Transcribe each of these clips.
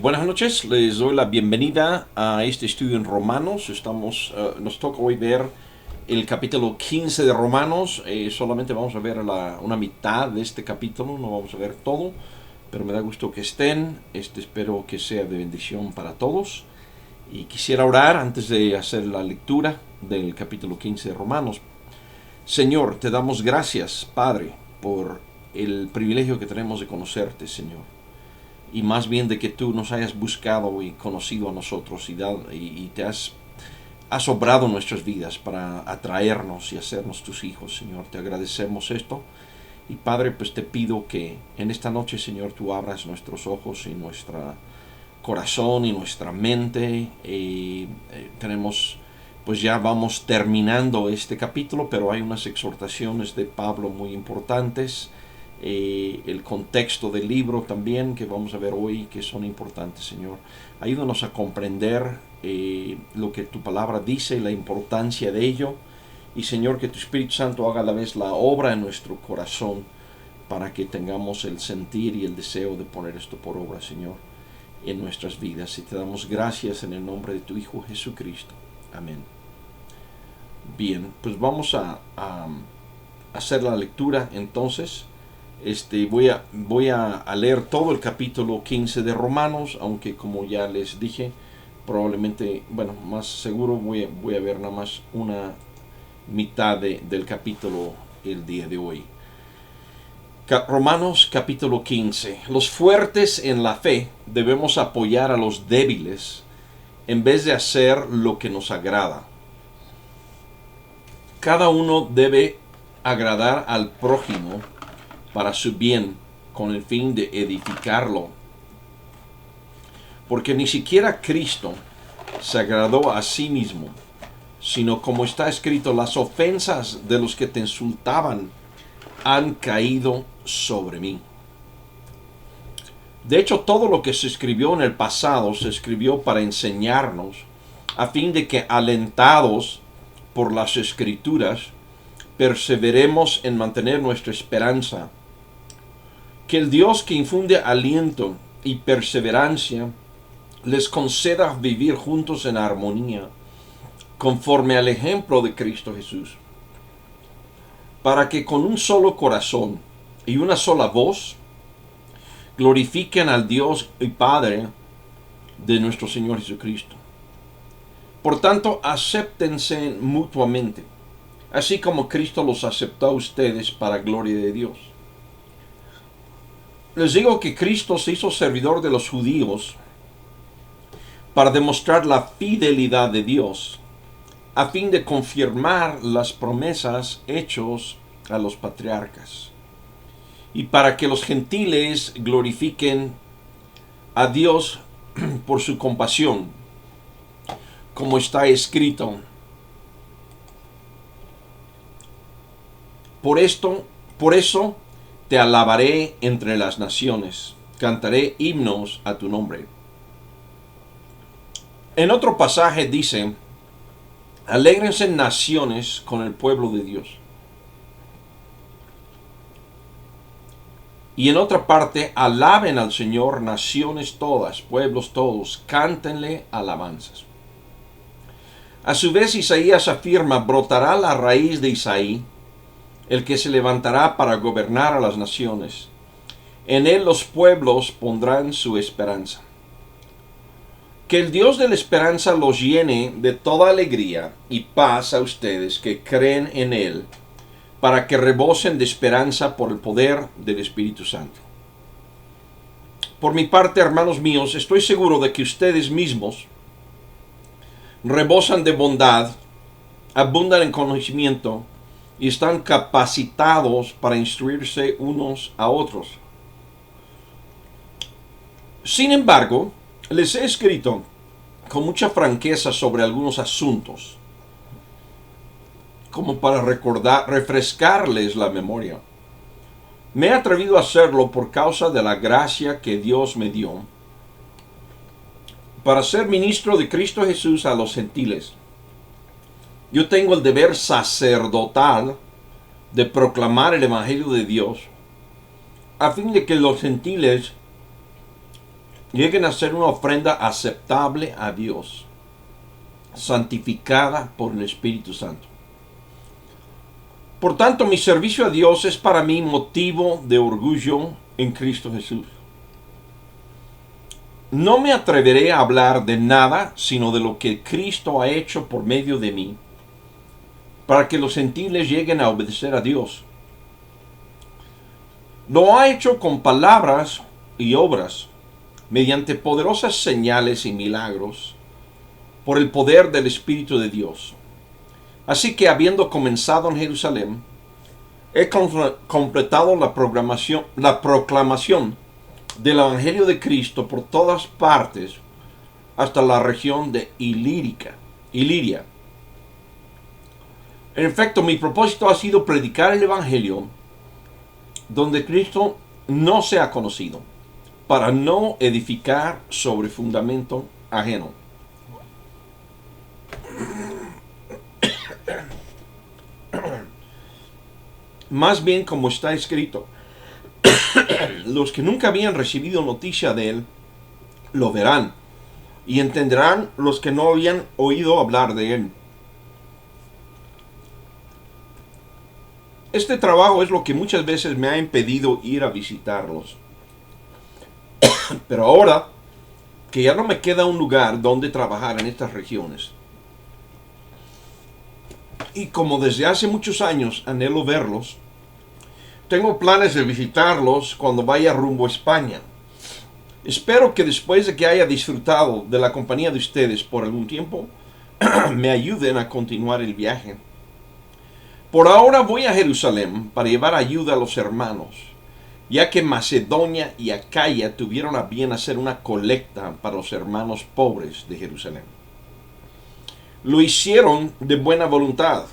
Buenas noches, les doy la bienvenida a este estudio en Romanos. Nos toca hoy ver el capítulo 15 de Romanos. Solamente vamos a ver una mitad de este capítulo, no vamos a ver todo, pero me da gusto que estén. Espero que sea de bendición para todos. Y quisiera orar antes de hacer la lectura del capítulo 15 de Romanos. Señor, te damos gracias, Padre, por el privilegio que tenemos de conocerte, Señor, y más bien de que tú nos hayas buscado y conocido a nosotros y te has obrado nuestras vidas para atraernos y hacernos tus hijos, Señor. Te agradecemos esto. Y Padre, pues te pido que en esta noche, Señor, tú abras nuestros ojos y nuestro corazón y nuestra mente. Pues ya vamos terminando este capítulo, pero hay unas exhortaciones de Pablo muy importantes, el contexto del libro también que vamos a ver hoy, que son importantes, Señor. Ayúdanos a comprender lo que tu palabra dice y la importancia de ello. Y Señor, que tu Espíritu Santo haga a la vez la obra en nuestro corazón para que tengamos el sentir y el deseo de poner esto por obra, Señor, en nuestras vidas. Y te damos gracias en el nombre de tu Hijo Jesucristo. Amén. Bien, pues vamos a hacer la lectura entonces. Voy a leer todo el capítulo 15 de Romanos, aunque como ya les dije, probablemente, bueno, más seguro voy a ver nada más una mitad del capítulo el día de hoy. Romanos capítulo 15. Los fuertes en la fe debemos apoyar a los débiles en vez de hacer lo que nos agrada. Cada uno debe agradar al prójimo para su bien, con el fin de edificarlo. Porque ni siquiera Cristo se agradó a sí mismo, sino como está escrito, las ofensas de los que te insultaban han caído sobre mí. De hecho, todo lo que se escribió en el pasado se escribió para enseñarnos, a fin de que, alentados por las Escrituras, perseveremos en mantener nuestra esperanza. Que el Dios que infunde aliento y perseverancia les conceda vivir juntos en armonía, conforme al ejemplo de Cristo Jesús, para que con un solo corazón y una sola voz glorifiquen al Dios y Padre de nuestro Señor Jesucristo. Por tanto, acéptense mutuamente, así como Cristo los aceptó a ustedes para gloria de Dios. Les digo que Cristo se hizo servidor de los judíos para demostrar la fidelidad de Dios, a fin de confirmar las promesas hechas a los patriarcas, y para que los gentiles glorifiquen a Dios por su compasión, como está escrito. Por eso te alabaré entre las naciones, cantaré himnos a tu nombre. En otro pasaje dice, alégrense naciones con el pueblo de Dios. Y en otra parte, alaben al Señor naciones todas, pueblos todos, cántenle alabanzas. A su vez, Isaías afirma, brotará la raíz de Isaí, el que se levantará para gobernar a las naciones. En él los pueblos pondrán su esperanza. Que el Dios de la esperanza los llene de toda alegría y paz a ustedes que creen en él, para que rebosen de esperanza por el poder del Espíritu Santo. Por mi parte, hermanos míos, estoy seguro de que ustedes mismos rebosan de bondad, abundan en conocimiento y están capacitados para instruirse unos a otros. Sin embargo, les he escrito con mucha franqueza sobre algunos asuntos, como para refrescarles la memoria. Me he atrevido a hacerlo por causa de la gracia que Dios me dio para ser ministro de Cristo Jesús a los gentiles. Yo tengo el deber sacerdotal de proclamar el Evangelio de Dios, a fin de que los gentiles lleguen a ser una ofrenda aceptable a Dios, santificada por el Espíritu Santo. Por tanto, mi servicio a Dios es para mí motivo de orgullo en Cristo Jesús. No me atreveré a hablar de nada sino de lo que Cristo ha hecho por medio de mí, para que los gentiles lleguen a obedecer a Dios. Lo ha hecho con palabras y obras, mediante poderosas señales y milagros, por el poder del Espíritu de Dios. Así que, habiendo comenzado en Jerusalén, he completado la proclamación del Evangelio de Cristo por todas partes, hasta la región de Iliria. En efecto, mi propósito ha sido predicar el Evangelio donde Cristo no sea conocido, para no edificar sobre fundamento ajeno. Más bien, como está escrito, los que nunca habían recibido noticia de él, lo verán, y entenderán los que no habían oído hablar de él. Este trabajo es lo que muchas veces me ha impedido ir a visitarlos. Pero ahora que ya no me queda un lugar donde trabajar en estas regiones, y como desde hace muchos años anhelo verlos, tengo planes de visitarlos cuando vaya rumbo a España. Espero que después de que haya disfrutado de la compañía de ustedes por algún tiempo, me ayuden a continuar el viaje. Por ahora voy a Jerusalén para llevar ayuda a los hermanos, ya que Macedonia y Acaya tuvieron a bien hacer una colecta para los hermanos pobres de Jerusalén. Lo hicieron de buena voluntad,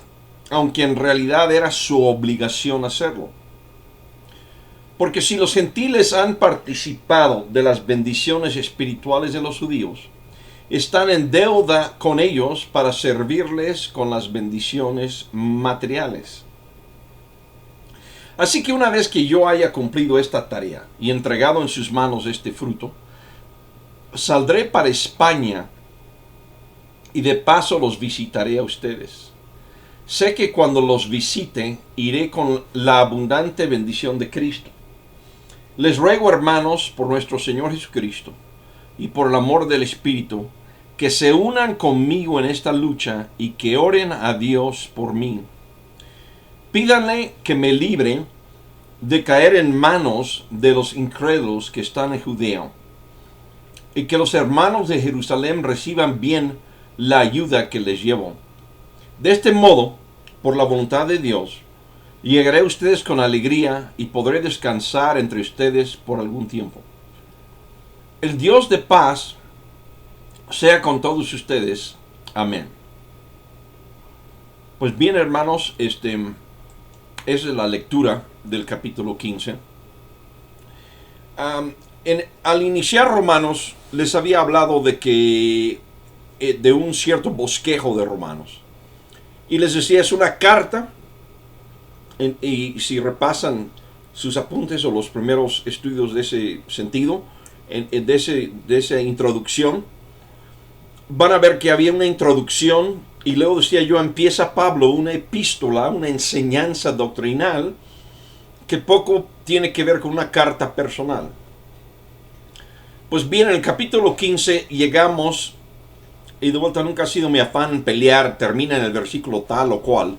aunque en realidad era su obligación hacerlo. Porque si los gentiles han participado de las bendiciones espirituales de los judíos, están en deuda con ellos para servirles con las bendiciones materiales. Así que una vez que yo haya cumplido esta tarea y entregado en sus manos este fruto, saldré para España y de paso los visitaré a ustedes. Sé que cuando los visite iré con la abundante bendición de Cristo. Les ruego, hermanos, por nuestro Señor Jesucristo y por el amor del Espíritu, que se unan conmigo en esta lucha y que oren a Dios por mí. Pídanle que me libre de caer en manos de los incrédulos que están en Judea, y que los hermanos de Jerusalén reciban bien la ayuda que les llevo. De este modo, por la voluntad de Dios, llegaré a ustedes con alegría y podré descansar entre ustedes por algún tiempo. El Dios de paz sea con todos ustedes. Amén. Pues bien, hermanos, esa es la lectura del capítulo 15. Al iniciar Romanos, les había hablado de un cierto bosquejo de Romanos. Y les decía, es una carta. Y si repasan sus apuntes o los primeros estudios de ese sentido, de esa introducción, van a ver que había una introducción y luego decía yo, empieza Pablo una epístola, una enseñanza doctrinal que poco tiene que ver con una carta personal. Pues bien, en el capítulo 15 llegamos, y de vuelta nunca ha sido mi afán pelear, termina en el versículo tal o cual,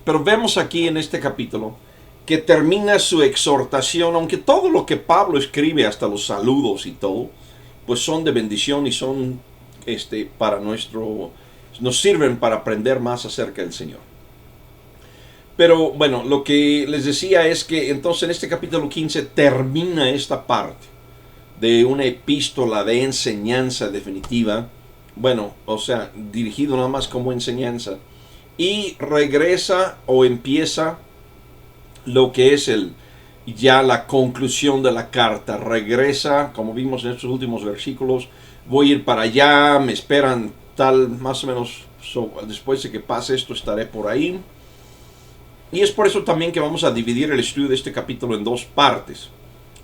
pero vemos aquí en este capítulo que termina su exhortación, aunque todo lo que Pablo escribe, hasta los saludos y todo, pues son de bendición y son nos sirven para aprender más acerca del Señor. Pero bueno, lo que les decía es que entonces en este capítulo 15 termina esta parte de una epístola de enseñanza definitiva, bueno, o sea, dirigido nada más como enseñanza, y regresa o empieza lo que es ya la conclusión de la carta. Regresa, como vimos en estos últimos versículos, voy a ir para allá, me esperan tal, más o menos, después de que pase esto estaré por ahí. Y es por eso también que vamos a dividir el estudio de este capítulo en dos partes.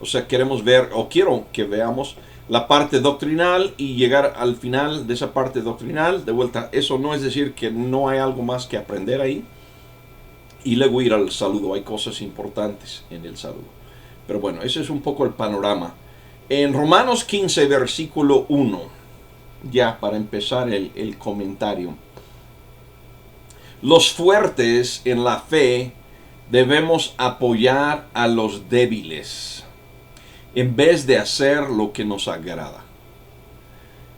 O sea, queremos ver, o quiero que veamos la parte doctrinal y llegar al final de esa parte doctrinal. De vuelta, eso no es decir que no hay algo más que aprender ahí. Y luego ir al saludo. Hay cosas importantes en el saludo. Pero bueno, ese es un poco el panorama. En Romanos 15, versículo 1, ya para empezar el comentario. Los fuertes en la fe debemos apoyar a los débiles en vez de hacer lo que nos agrada.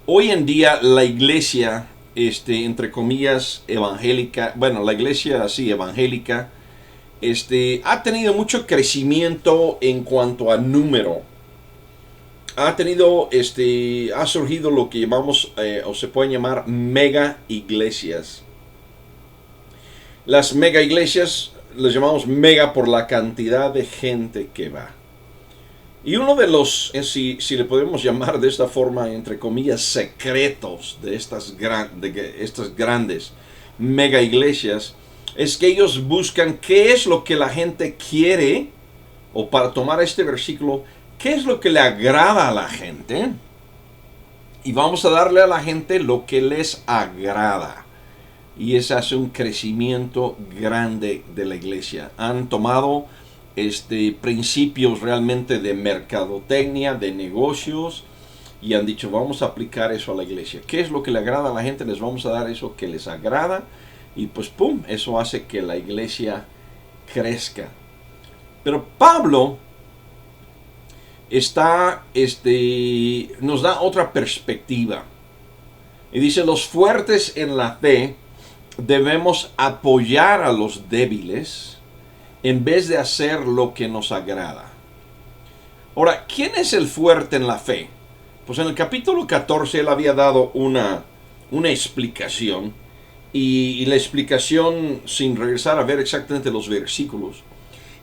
Hoy en día la iglesia, entre comillas, evangélica, bueno, la iglesia así, evangélica, ha tenido mucho crecimiento en cuanto a número. Ha surgido lo que llamamos, o se pueden llamar mega iglesias. Las mega iglesias les llamamos mega por la cantidad de gente que va. Y uno de los, si le podemos llamar de esta forma, entre comillas, secretos de estas grandes mega iglesias, es que ellos buscan qué es lo que la gente quiere, o para tomar este versículo, qué es lo que le agrada a la gente, y vamos a darle a la gente lo que les agrada. Y ese hace un crecimiento grande de la iglesia. Han tomado principios realmente de mercadotecnia, de negocios, y han dicho, vamos a aplicar eso a la iglesia. ¿Qué es lo que le agrada a la gente? Les vamos a dar eso que les agrada, y pues pum, eso hace que la iglesia crezca. Pero Pablo nos da otra perspectiva. Y dice, los fuertes en la fe debemos apoyar a los débiles en vez de hacer lo que nos agrada. Ahora, ¿quién es el fuerte en la fe? Pues en el capítulo 14 él había dado una explicación, y la explicación, sin regresar a ver exactamente los versículos,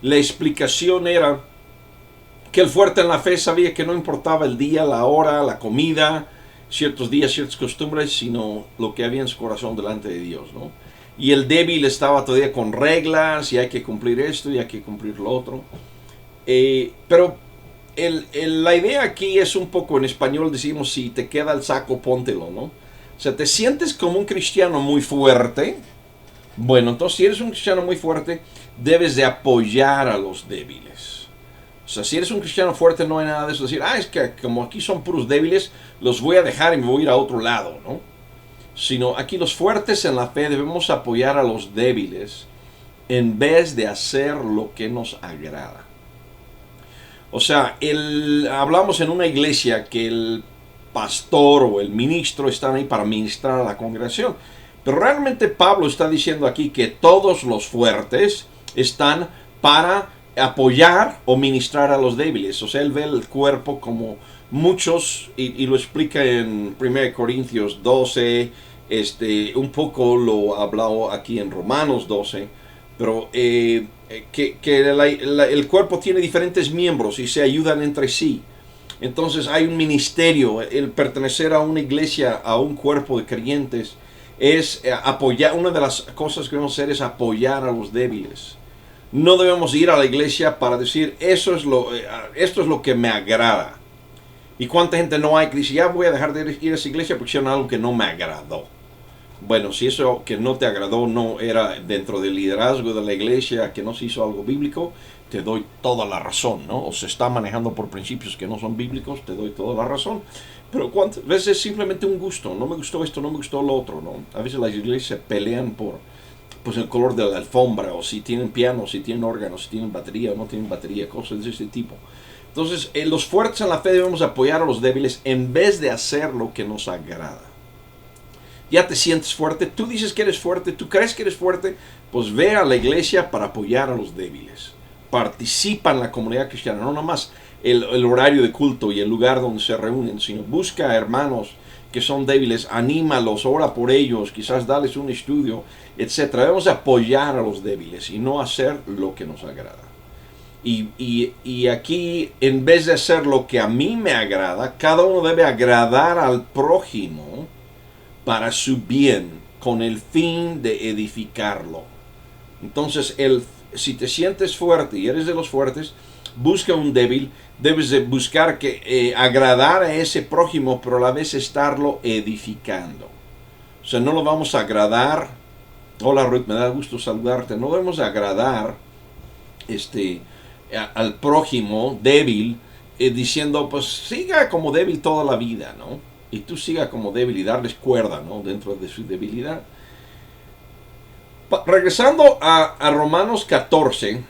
la explicación era que el fuerte en la fe sabía que no importaba el día, la hora, la comida, ciertos días, ciertas costumbres, sino lo que había en su corazón delante de Dios, ¿no? Y el débil estaba todavía con reglas, y hay que cumplir esto y hay que cumplir lo otro. Pero la idea aquí es un poco, en español decimos, si te queda el saco, póntelo, ¿no? O sea, te sientes como un cristiano muy fuerte. Bueno, entonces si eres un cristiano muy fuerte, debes de apoyar a los débiles. O sea, si eres un cristiano fuerte, no hay nada de eso. Decir, es que como aquí son puros débiles, los voy a dejar y me voy a ir a otro lado, ¿no? Sino aquí los fuertes en la fe debemos apoyar a los débiles en vez de hacer lo que nos agrada. O sea, hablamos en una iglesia que el pastor o el ministro están ahí para ministrar a la congregación. Pero realmente Pablo está diciendo aquí que todos los fuertes están para apoyar o ministrar a los débiles. O sea, él ve el cuerpo como muchos, y lo explica en 1 Corintios 12, un poco lo ha hablado aquí en Romanos 12, pero que el cuerpo tiene diferentes miembros y se ayudan entre sí. Entonces hay un ministerio, el pertenecer a una iglesia, a un cuerpo de creyentes, es apoyar. Una de las cosas que debemos hacer es apoyar a los débiles. No debemos ir a la iglesia para decir, esto es lo que me agrada. ¿Y cuánta gente no hay que dice, ya voy a dejar de ir a esa iglesia porque hicieron algo que no me agradó? Bueno, si eso que no te agradó no era dentro del liderazgo de la iglesia, que no se hizo algo bíblico, te doy toda la razón, ¿no? O se está manejando por principios que no son bíblicos, te doy toda la razón. Pero cuántas veces es simplemente un gusto, no me gustó esto, no me gustó lo otro, ¿no? A veces las iglesias se pelean por pues el color de la alfombra, o si tienen piano, si tienen órgano, si tienen batería o no tienen batería, cosas de este tipo. Entonces, los fuertes en la fe debemos apoyar a los débiles en vez de hacer lo que nos agrada. Ya te sientes fuerte, tú dices que eres fuerte, tú crees que eres fuerte, pues ve a la iglesia para apoyar a los débiles. Participa en la comunidad cristiana, no nada más el horario de culto y el lugar donde se reúnen, sino busca a hermanos que son débiles, anímalos, ora por ellos, quizás dales un estudio, etc. Debemos apoyar a los débiles y no hacer lo que nos agrada. Y aquí, en vez de hacer lo que a mí me agrada, cada uno debe agradar al prójimo para su bien, con el fin de edificarlo. Entonces, si te sientes fuerte y eres de los fuertes, busca un débil, debes de buscar que agradar a ese prójimo, pero a la vez estarlo edificando. O sea, no lo vamos a agradar. Hola Ruth, me da gusto saludarte. No debemos agradar al prójimo débil diciendo, pues siga como débil toda la vida, ¿no? Y tú siga como débil y darles cuerda, ¿no? Dentro de su debilidad. Regresando a Romanos 14,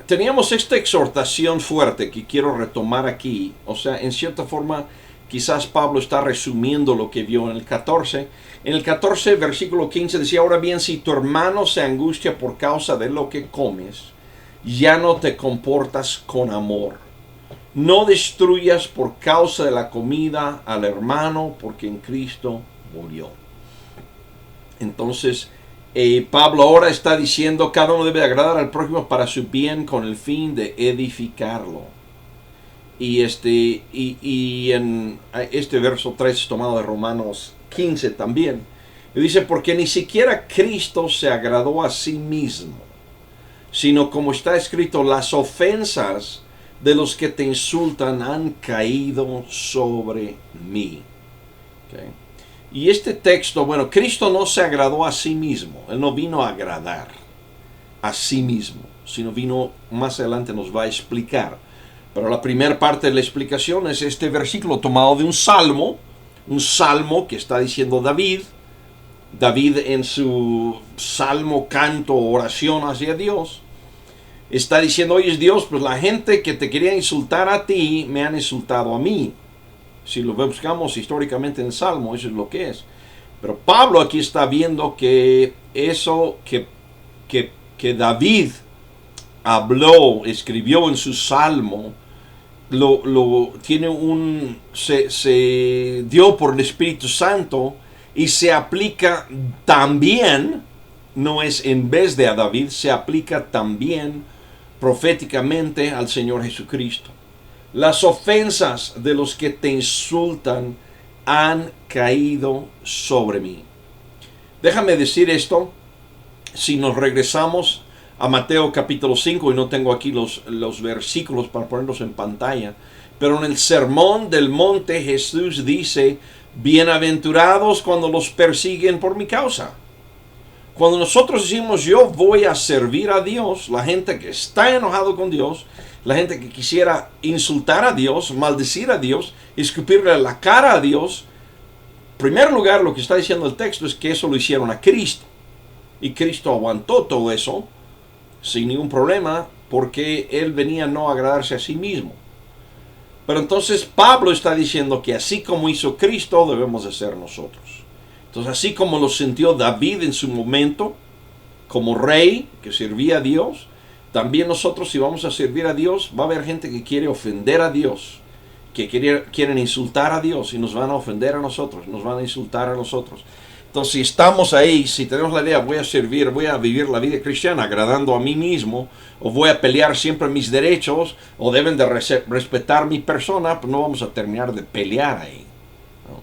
teníamos esta exhortación fuerte que quiero retomar aquí. O sea, en cierta forma, quizás Pablo está resumiendo lo que vio en el 14. En el 14, versículo 15, decía, ahora bien, si tu hermano se angustia por causa de lo que comes, ya no te comportas con amor. No destruyas por causa de la comida al hermano, porque en Cristo murió. Entonces, Pablo ahora está diciendo, cada uno debe agradar al prójimo para su bien con el fin de edificarlo. Y en este verso 3 tomado de Romanos 15 también, dice, porque ni siquiera Cristo se agradó a sí mismo, sino como está escrito, las ofensas de los que te insultan han caído sobre mí. ¿Okay? Y este texto, bueno, Cristo no se agradó a sí mismo. Él no vino a agradar a sí mismo, sino vino, más adelante nos va a explicar. Pero la primera parte de la explicación es este versículo tomado de un salmo que está diciendo David. David en su salmo, canto, oración hacia Dios, está diciendo, oye Dios, pues la gente que te quería insultar a ti, me han insultado a mí. Si lo buscamos históricamente en el Salmo, eso es lo que es. Pero Pablo aquí está viendo que eso que David habló, escribió en su Salmo, se dio por el Espíritu Santo y se aplica también, no es en vez de a David, se aplica también proféticamente al Señor Jesucristo. Las ofensas de los que te insultan han caído sobre mí. Déjame decir esto, si nos regresamos a Mateo capítulo 5, y no tengo aquí los versículos para ponerlos en pantalla, pero en el Sermón del Monte Jesús dice, bienaventurados cuando los persiguen por mi causa. Cuando nosotros decimos yo voy a servir a Dios, la gente que está enojado con Dios, la gente que quisiera insultar a Dios, maldecir a Dios, escupirle la cara a Dios, en primer lugar lo que está diciendo el texto es que eso lo hicieron a Cristo. Y Cristo aguantó todo eso sin ningún problema porque Él venía a no agradarse a sí mismo. Pero entonces Pablo está diciendo que así como hizo Cristo debemos de ser nosotros. Entonces así como lo sintió David en su momento como rey que servía a Dios, también nosotros, si vamos a servir a Dios, va a haber gente que quiere ofender a Dios, que quieren insultar a Dios y nos van a ofender a nosotros, nos van a insultar a nosotros. Entonces, si estamos ahí, si tenemos la idea, voy a servir, voy a vivir la vida cristiana agradando a mí mismo, o voy a pelear siempre mis derechos, o deben de respetar mi persona, pues no vamos a terminar de pelear ahí, ¿no?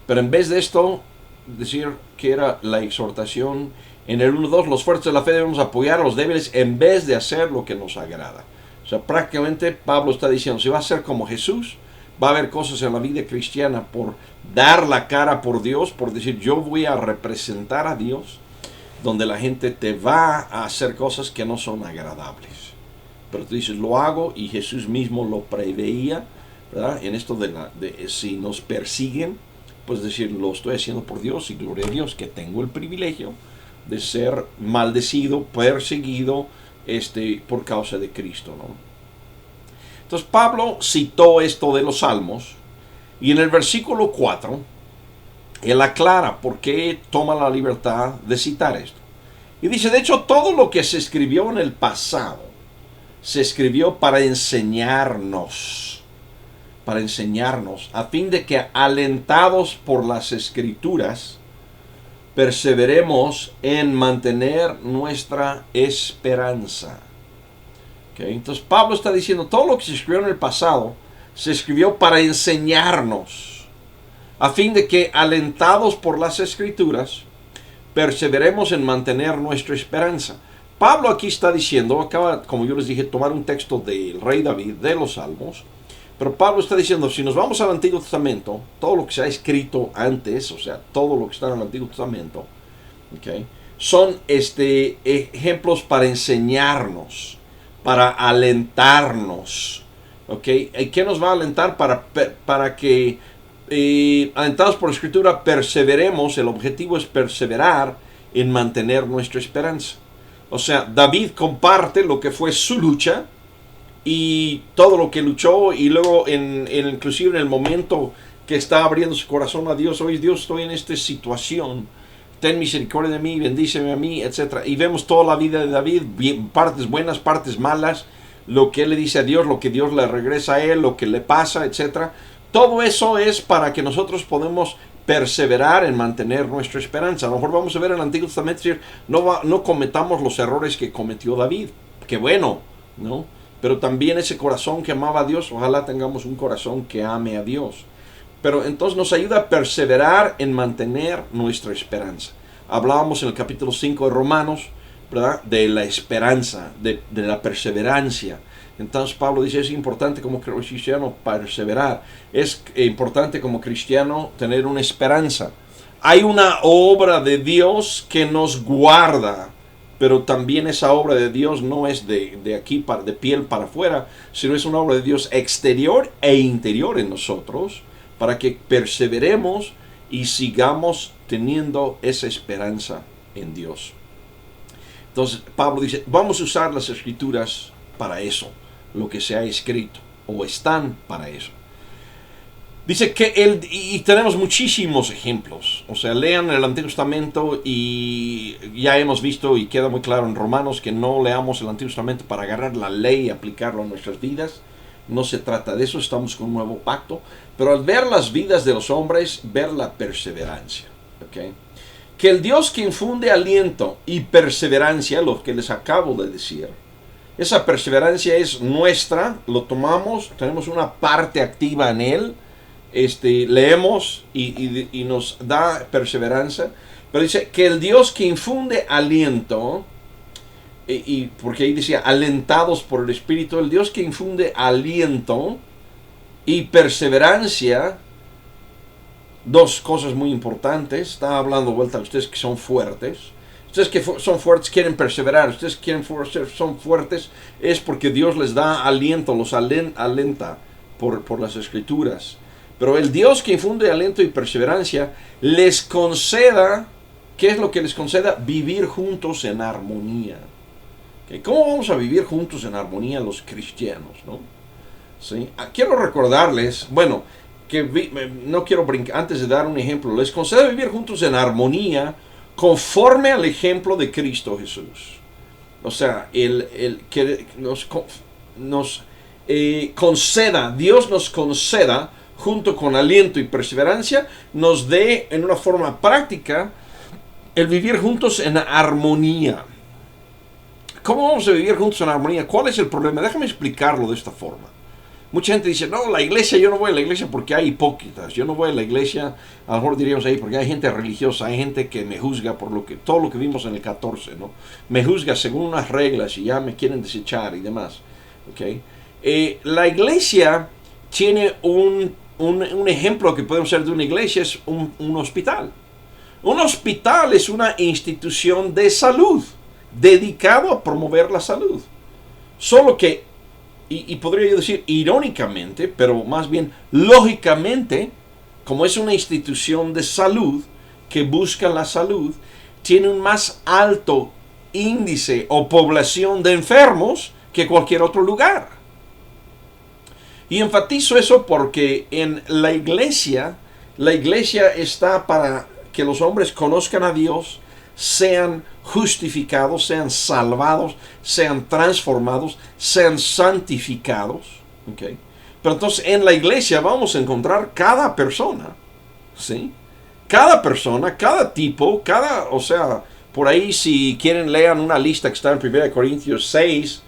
Pero en vez de esto, decir que era la exhortación en el 1.2, los fuertes de la fe debemos apoyar a los débiles en vez de hacer lo que nos agrada. O sea, prácticamente Pablo está diciendo, si va a ser como Jesús, va a haber cosas en la vida cristiana por dar la cara por Dios, por decir yo voy a representar a Dios, donde la gente te va a hacer cosas que no son agradables. Pero tú dices, lo hago, y Jesús mismo lo preveía, ¿verdad? En esto de si nos persiguen, pues decir, lo estoy haciendo por Dios, y gloria a Dios que tengo el privilegio de ser maldecido, perseguido, por causa de Cristo, ¿no? Entonces Pablo citó esto de los Salmos, y en el versículo 4, él aclara por qué toma la libertad de citar esto. Y dice, de hecho, todo lo que se escribió en el pasado, se escribió para enseñarnos, a fin de que, alentados por las Escrituras, perseveremos en mantener nuestra esperanza. Okay. Entonces Pablo está diciendo, todo lo que se escribió en el pasado, se escribió para enseñarnos, a fin de que, alentados por las Escrituras, perseveremos en mantener nuestra esperanza. Pablo aquí está diciendo, acaba, como yo les dije, tomar un texto del rey David, de los Salmos, pero Pablo está diciendo, si nos vamos al Antiguo Testamento, todo lo que se ha escrito antes, o sea, todo lo que está en el Antiguo Testamento, ¿okay?, son ejemplos para enseñarnos, para alentarnos, ¿ok? ¿Y qué nos va a alentar? Para que, alentados por la Escritura, perseveremos. El objetivo es perseverar en mantener nuestra esperanza. O sea, David comparte lo que fue su lucha y todo lo que luchó, y luego inclusive en el momento que está abriendo su corazón a Dios, hoy Dios, estoy en esta situación, ten misericordia de mí, bendíceme a mí, etc. Y vemos toda la vida de David, partes buenas, partes malas, lo que él le dice a Dios, lo que Dios le regresa a él, lo que le pasa, etc. Todo eso es para que nosotros podamos perseverar en mantener nuestra esperanza. A lo mejor vamos a ver en el Antiguo Testamento, no cometamos los errores que cometió David. Qué bueno, ¿no? Pero también ese corazón que amaba a Dios, ojalá tengamos un corazón que ame a Dios. Pero entonces nos ayuda a perseverar en mantener nuestra esperanza. Hablábamos en el capítulo 5 de Romanos, ¿verdad?, de la esperanza, de la perseverancia. Entonces Pablo dice, es importante como cristiano perseverar. Es importante como cristiano tener una esperanza. Hay una obra de Dios que nos guarda, pero también esa obra de Dios no es de aquí, de piel para afuera, sino es una obra de Dios exterior e interior en nosotros, para que perseveremos y sigamos teniendo esa esperanza en Dios. Entonces Pablo dice, vamos a usar las Escrituras para eso, lo que se ha escrito, o están para eso. Dice que y tenemos muchísimos ejemplos. O sea, lean el Antiguo Testamento y ya hemos visto y queda muy claro en Romanos que no leamos el Antiguo Testamento para agarrar la ley y aplicarlo a nuestras vidas. No se trata de eso, estamos con un nuevo pacto. Pero al ver las vidas de los hombres, ver la perseverancia. ¿Okay? Que el Dios que infunde aliento y perseverancia, lo que les acabo de decir, esa perseverancia es nuestra, lo tomamos, tenemos una parte activa en él, leemos y nos da perseverancia. Pero dice que el Dios que infunde aliento, porque ahí decía alentados por el Espíritu, el Dios que infunde aliento y perseverancia, dos cosas muy importantes. Está hablando vuelta a ustedes que son fuertes. Ustedes que son fuertes quieren perseverar. Ustedes quieren son fuertes es porque Dios les da aliento, los alenta por las Escrituras. Pero el Dios que infunde aliento y perseverancia les conceda, ¿qué es lo que les conceda? Vivir juntos en armonía. ¿Cómo vamos a vivir juntos en armonía los cristianos, no? ¿Sí? Quiero recordarles, bueno, que no quiero brincar, antes de dar un ejemplo, les concede vivir juntos en armonía conforme al ejemplo de Cristo Jesús. O sea, que nos conceda, Dios nos conceda, junto con aliento y perseverancia, nos dé en una forma práctica el vivir juntos en armonía. ¿Cómo vamos a vivir juntos en armonía? ¿Cuál es el problema? Déjame explicarlo de esta forma. Mucha gente dice, no, la iglesia, yo no voy a la iglesia porque hay hipócritas. Yo no voy a la iglesia, a lo mejor diríamos ahí, porque hay gente religiosa, hay gente que me juzga por todo lo que vimos en el 14, ¿no? Me juzga según unas reglas y ya me quieren desechar y demás. ¿Okay? La iglesia tiene un ejemplo que podemos hacer de una iglesia, es un hospital. Un hospital es una institución de salud, dedicado a promover la salud. Solo que, y podría yo decir irónicamente, pero más bien lógicamente, como es una institución de salud que busca la salud, tiene un más alto índice o población de enfermos que cualquier otro lugar. Y enfatizo eso porque en la iglesia está para que los hombres conozcan a Dios, sean justificados, sean salvados, sean transformados, sean santificados. ¿Okay? Pero entonces en la iglesia vamos a encontrar cada persona, ¿sí? Cada persona, cada tipo, o sea, por ahí si quieren lean una lista que está en 1 Corintios 6,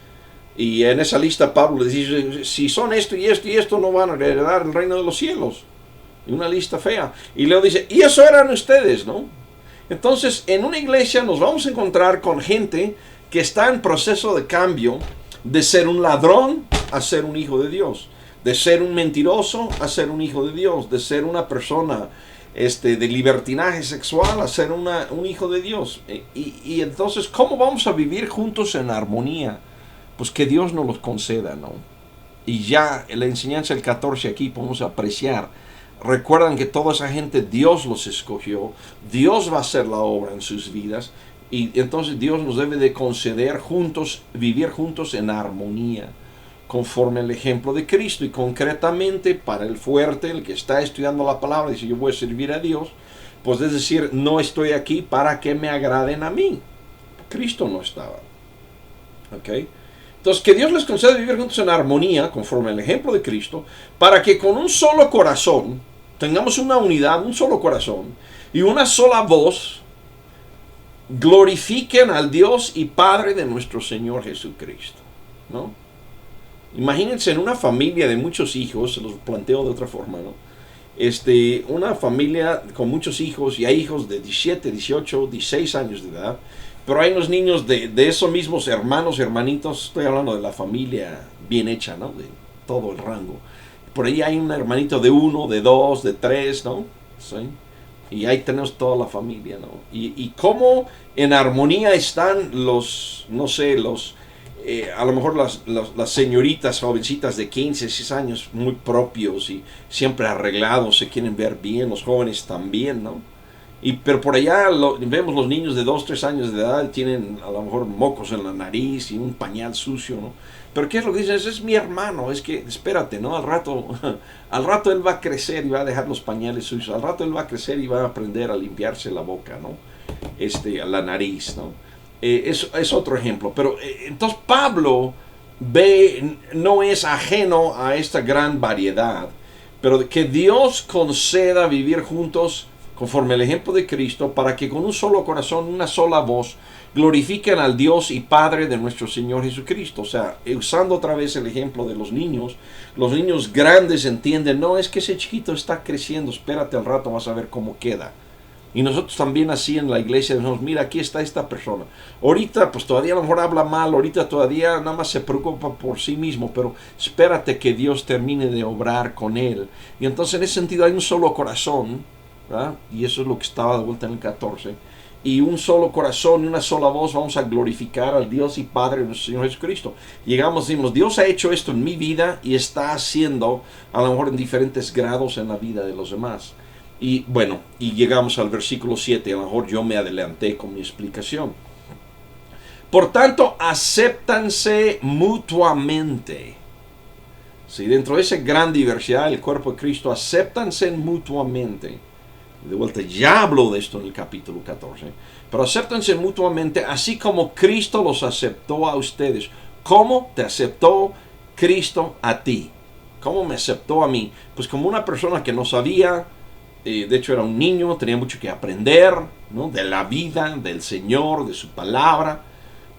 y en esa lista Pablo dice, si son esto y esto y esto no van a heredar el reino de los cielos. Y una lista fea. Y luego dice, y eso eran ustedes, ¿no? Entonces, en una iglesia nos vamos a encontrar con gente que está en proceso de cambio de ser un ladrón a ser un hijo de Dios, de ser un mentiroso a ser un hijo de Dios, de ser una persona de libertinaje sexual a ser un hijo de Dios. Y entonces, ¿cómo vamos a vivir juntos en armonía? Pues que Dios nos los conceda, ¿no? Y ya en la enseñanza del 14 aquí podemos apreciar. Recuerdan que toda esa gente Dios los escogió, Dios va a hacer la obra en sus vidas, y entonces Dios nos debe de conceder juntos, vivir juntos en armonía, conforme al ejemplo de Cristo. Y concretamente para el fuerte, el que está estudiando la palabra, dice yo voy a servir a Dios, pues es decir, no estoy aquí para que me agraden a mí. Cristo no estaba. ¿Ok? Entonces, que Dios les conceda vivir juntos en armonía, conforme al ejemplo de Cristo, para que con un solo corazón tengamos una unidad, un solo corazón y una sola voz, glorifiquen al Dios y Padre de nuestro Señor Jesucristo, ¿no? Imagínense en una familia de muchos hijos, se los planteo de otra forma, ¿no? Una familia con muchos hijos, y hay hijos de 17, 18, 16 años de edad, pero hay unos niños de esos mismos hermanos, hermanitos, estoy hablando de la familia bien hecha, ¿no? De todo el rango. Por ahí hay un hermanito de 1, de 2, de 3, ¿no? ¿Sí? Y ahí tenemos toda la familia, ¿no? Y cómo en armonía están los, no sé, a lo mejor las señoritas jovencitas de 15, 16 años muy propios y siempre arreglados, se quieren ver bien, los jóvenes también, ¿no? Pero por allá vemos los niños de 2, 3 años de edad, tienen a lo mejor mocos en la nariz y un pañal sucio, ¿no? Pero ¿qué es lo que dicen? Es mi hermano, es que espérate, ¿no? Al rato él va a crecer y va a dejar los pañales sucios, al rato él va a crecer y va a aprender a limpiarse la boca, ¿no? La nariz, ¿no? Es otro ejemplo. Pero entonces Pablo no es ajeno a esta gran variedad, pero que Dios conceda vivir juntos conforme al ejemplo de Cristo, para que con un solo corazón, una sola voz, glorifiquen al Dios y Padre de nuestro Señor Jesucristo. O sea, usando otra vez el ejemplo de los niños grandes entienden, no, es que ese chiquito está creciendo, espérate al rato, vas a ver cómo queda. Y nosotros también así en la iglesia decimos, mira, aquí está esta persona. Ahorita pues todavía a lo mejor habla mal, ahorita todavía nada más se preocupa por sí mismo, pero espérate que Dios termine de obrar con él. Y entonces en ese sentido hay un solo corazón, ¿verdad? Y eso es lo que estaba de vuelta en el 14. Y un solo corazón y una sola voz vamos a glorificar al Dios y Padre de nuestro Señor Jesucristo. Llegamos y decimos, Dios ha hecho esto en mi vida y está haciendo a lo mejor en diferentes grados en la vida de los demás. Y bueno, y llegamos al versículo 7, a lo mejor yo me adelanté con mi explicación. Por tanto, acéptanse mutuamente. Sí, dentro de esa gran diversidad del cuerpo de Cristo, acéptanse mutuamente. De vuelta, ya habló de esto en el capítulo 14. Pero acéptanse mutuamente, así como Cristo los aceptó a ustedes. ¿Cómo te aceptó Cristo a ti? ¿Cómo me aceptó a mí? Pues como una persona que no sabía, de hecho era un niño, tenía mucho que aprender, ¿no? De la vida, del Señor, de su palabra,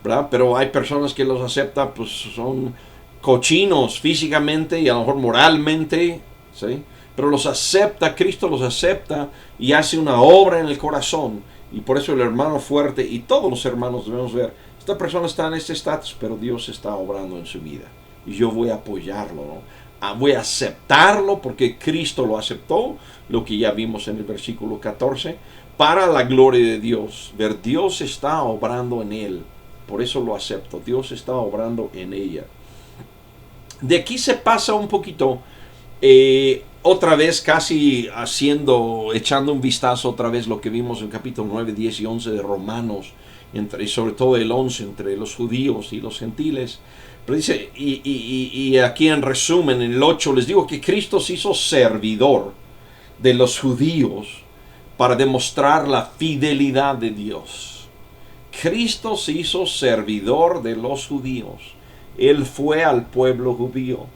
¿verdad? Pero hay personas que los aceptan, pues son cochinos físicamente y a lo mejor moralmente, ¿sí? Pero los acepta, Cristo los acepta y hace una obra en el corazón. Y por eso el hermano fuerte y todos los hermanos debemos ver, esta persona está en este estatus, pero Dios está obrando en su vida. Y yo voy a apoyarlo, ¿no? Voy a aceptarlo porque Cristo lo aceptó, lo que ya vimos en el versículo 14, para la gloria de Dios. Ver, Dios está obrando en él, por eso lo acepto. Dios está obrando en ella. De aquí se pasa un poquito, otra vez casi echando un vistazo otra vez lo que vimos en capítulo 9, 10 y 11 de Romanos, y sobre todo el 11, entre los judíos y los gentiles. Pero dice, y aquí en resumen, en el 8, les digo que Cristo se hizo servidor de los judíos para demostrar la fidelidad de Dios. Cristo se hizo servidor de los judíos. Él fue al pueblo judío.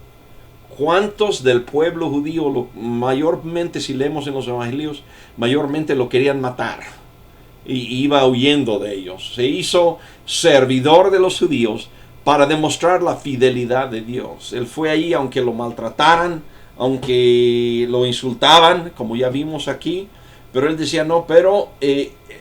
¿Cuántos del pueblo judío, mayormente si leemos en los evangelios, mayormente lo querían matar? Y iba huyendo de ellos. Se hizo servidor de los judíos para demostrar la fidelidad de Dios. Él fue ahí aunque lo maltrataran, aunque lo insultaban, como ya vimos aquí, Pero él decía, no, pero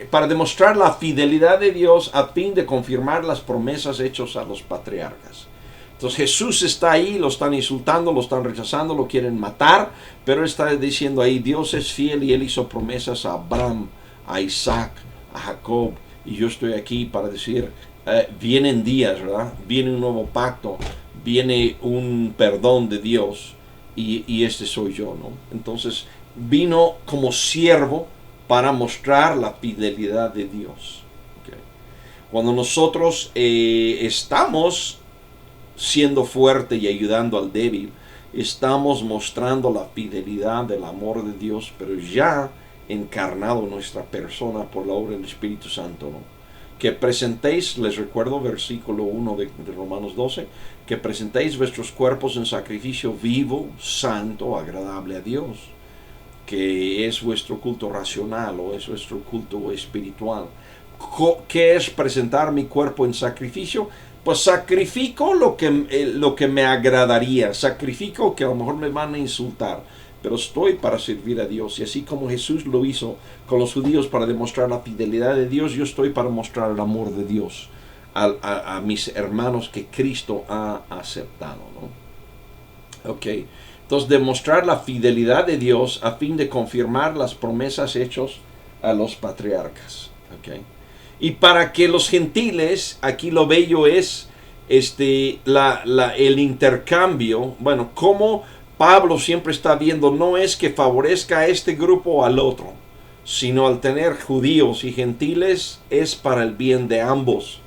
para demostrar la fidelidad de Dios a fin de confirmar las promesas hechas a los patriarcas. Entonces Jesús está ahí, lo están insultando, lo están rechazando, lo quieren matar, pero él está diciendo ahí, Dios es fiel y él hizo promesas a Abraham, a Isaac, a Jacob, y yo estoy aquí para decir, vienen días, ¿verdad? Viene un nuevo pacto, viene un perdón de Dios, y este soy yo, ¿no? Entonces vino como siervo para mostrar la fidelidad de Dios. Okay. Cuando nosotros estamos siendo fuerte y ayudando al débil, estamos mostrando la fidelidad del amor de Dios, pero ya encarnado en nuestra persona por la obra del Espíritu Santo, ¿no? Que presentéis, les recuerdo versículo 1 de Romanos 12, que presentéis vuestros cuerpos en sacrificio vivo, santo, agradable a Dios, que es vuestro culto racional o es vuestro culto espiritual. ¿Qué es presentar mi cuerpo en sacrificio? Pues sacrifico lo que me agradaría, sacrifico que a lo mejor me van a insultar, pero estoy para servir a Dios. Y así como Jesús lo hizo con los judíos para demostrar la fidelidad de Dios, yo estoy para mostrar el amor de Dios a mis hermanos que Cristo ha aceptado, ¿no? Ok, entonces demostrar la fidelidad de Dios a fin de confirmar las promesas hechas a los patriarcas. Ok. Y para que los gentiles, aquí lo bello es el intercambio. Bueno, como Pablo siempre está viendo, no es que favorezca a este grupo o al otro, sino al tener judíos y gentiles es para el bien de ambos.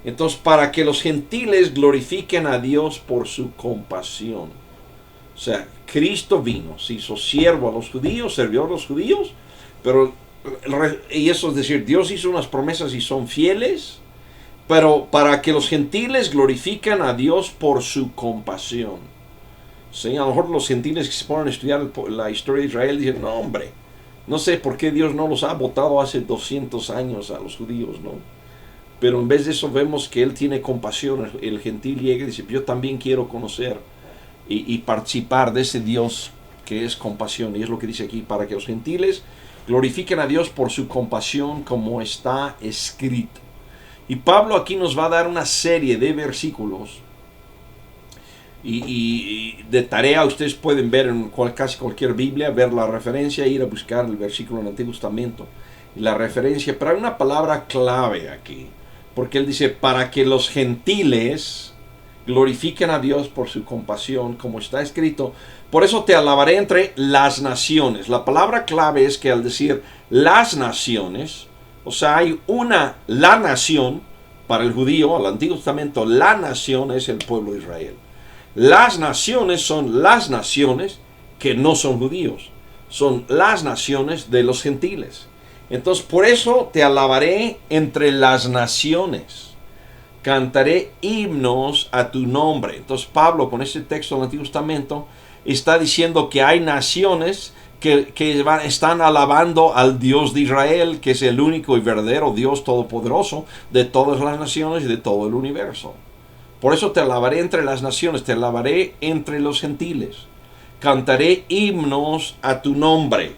Entonces, para que los gentiles glorifiquen a Dios por su compasión. O sea, Cristo vino, se hizo siervo a los judíos, sirvió a los judíos, pero y eso es decir, Dios hizo unas promesas y son fieles, pero para que los gentiles glorifiquen a Dios por su compasión. Sí, a lo mejor los gentiles que se ponen a estudiar la historia de Israel dicen, no hombre, no sé por qué Dios no los ha votado hace 200 años a los judíos, ¿no? Pero en vez de eso vemos que Él tiene compasión, el gentil llega y dice, yo también quiero conocer y participar de ese Dios que es compasión, y es lo que dice aquí, para que los gentiles glorifiquen a Dios por su compasión como está escrito. Y Pablo aquí nos va a dar una serie de versículos y de tarea ustedes pueden ver en casi cualquier Biblia, ver la referencia, ir a buscar el versículo en el Antiguo Testamento y la referencia, pero hay una palabra clave aquí, porque él dice, para que los gentiles glorifiquen a Dios por su compasión como está escrito, por eso te alabaré entre las naciones. La palabra clave es que al decir las naciones, o sea, hay la nación, para el judío, al Antiguo Testamento, la nación es el pueblo de Israel. Las naciones son las naciones que no son judíos, son las naciones de los gentiles. Entonces, por eso te alabaré entre las naciones. Cantaré himnos a tu nombre. Entonces Pablo con este texto del Antiguo Testamento está diciendo que hay naciones que están alabando al Dios de Israel, que es el único y verdadero Dios todopoderoso de todas las naciones y de todo el universo. Por eso te alabaré entre las naciones, te alabaré entre los gentiles. Cantaré himnos a tu nombre.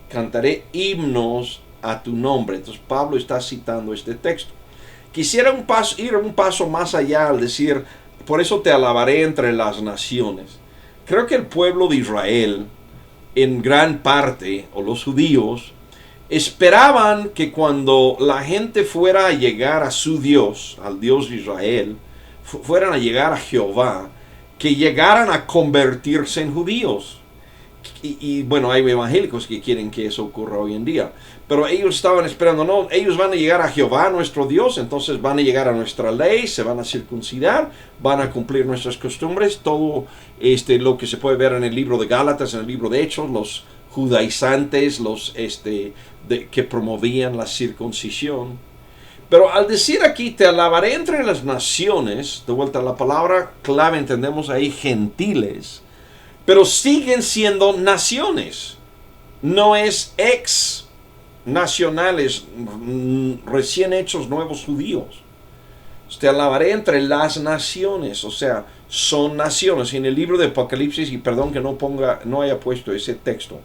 Cantaré himnos a tu nombre. Entonces Pablo está citando este texto. Quisiera ir un paso más allá al decir, por eso te alabaré entre las naciones. Creo que el pueblo de Israel, en gran parte, o los judíos, esperaban que cuando la gente fuera a llegar a su Dios, al Dios de Israel, fueran a llegar a Jehová, que llegaran a convertirse en judíos. Y bueno, hay evangélicos que quieren que eso ocurra hoy en día, pero ellos estaban esperando, no, ellos van a llegar a Jehová, nuestro Dios, entonces van a llegar a nuestra ley, se van a circuncidar, van a cumplir nuestras costumbres, todo lo que se puede ver en el libro de Gálatas, en el libro de Hechos, los judaizantes, los que promovían la circuncisión. Pero al decir aquí, te alabaré entre las naciones, de vuelta a la palabra clave, entendemos ahí gentiles, pero siguen siendo naciones. No es ex nacionales, recién hechos nuevos judíos. Te alabaré entre las naciones, o sea, son naciones. En el libro de Apocalipsis, y perdón que no haya puesto ese texto,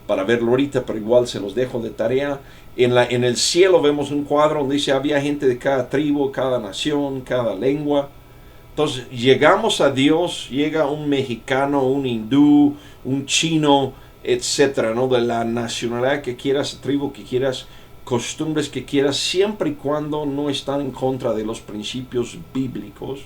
para verlo ahorita, pero igual se los dejo de tarea. En el cielo vemos un cuadro donde dice había gente de cada tribu, cada nación, cada lengua. Entonces llegamos a Dios, llega un mexicano, un hindú, un chino, etcétera, ¿no? De la nacionalidad que quieras, tribu que quieras, costumbres que quieras, siempre y cuando no están en contra de los principios bíblicos.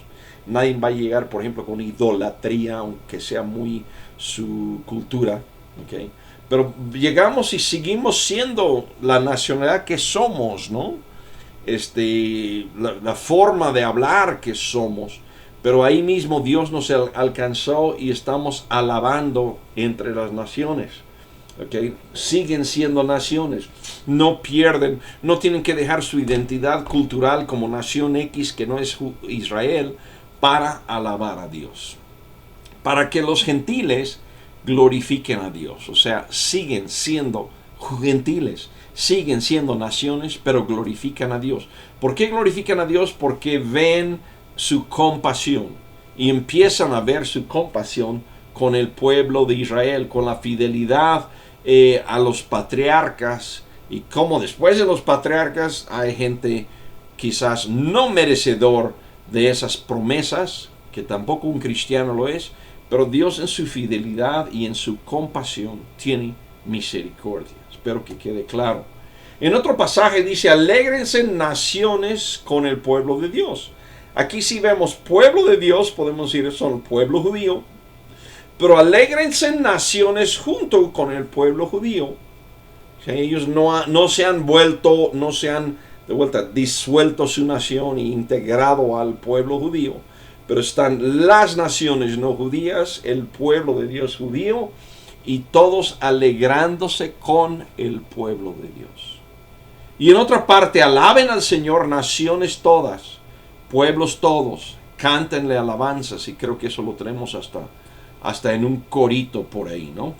Nadie va a llegar, por ejemplo, con idolatría, aunque sea muy su cultura, ¿ok? Pero llegamos y seguimos siendo la nacionalidad que somos, ¿no? La forma de hablar que somos. Pero ahí mismo Dios nos alcanzó y estamos alabando entre las naciones. ¿Okay? Siguen siendo naciones, no pierden, no tienen que dejar su identidad cultural como nación X que no es Israel para alabar a Dios, para que los gentiles glorifiquen a Dios. O sea, siguen siendo gentiles, siguen siendo naciones, pero glorifican a Dios. ¿Por qué glorifican a Dios? Porque ven su compasión y empiezan a ver su compasión con el pueblo de Israel, con la fidelidad a los patriarcas, y como después de los patriarcas hay gente quizás no merecedor de esas promesas, que tampoco un cristiano lo es, pero Dios en su fidelidad y en su compasión tiene misericordia. Espero que quede claro. En otro pasaje dice, alégrense naciones con el pueblo de Dios. Aquí sí vemos pueblo de Dios, podemos decir son el pueblo judío, pero alégrense naciones junto con el pueblo judío. O sea, ellos no se han vuelto, no se han de vuelta disuelto su nación e integrado al pueblo judío, pero están las naciones no judías, el pueblo de Dios judío, y todos alegrándose con el pueblo de Dios. Y en otra parte, alaben al Señor naciones todas, pueblos todos, cántenle alabanzas, y creo que eso lo tenemos hasta en un corito por ahí, ¿no?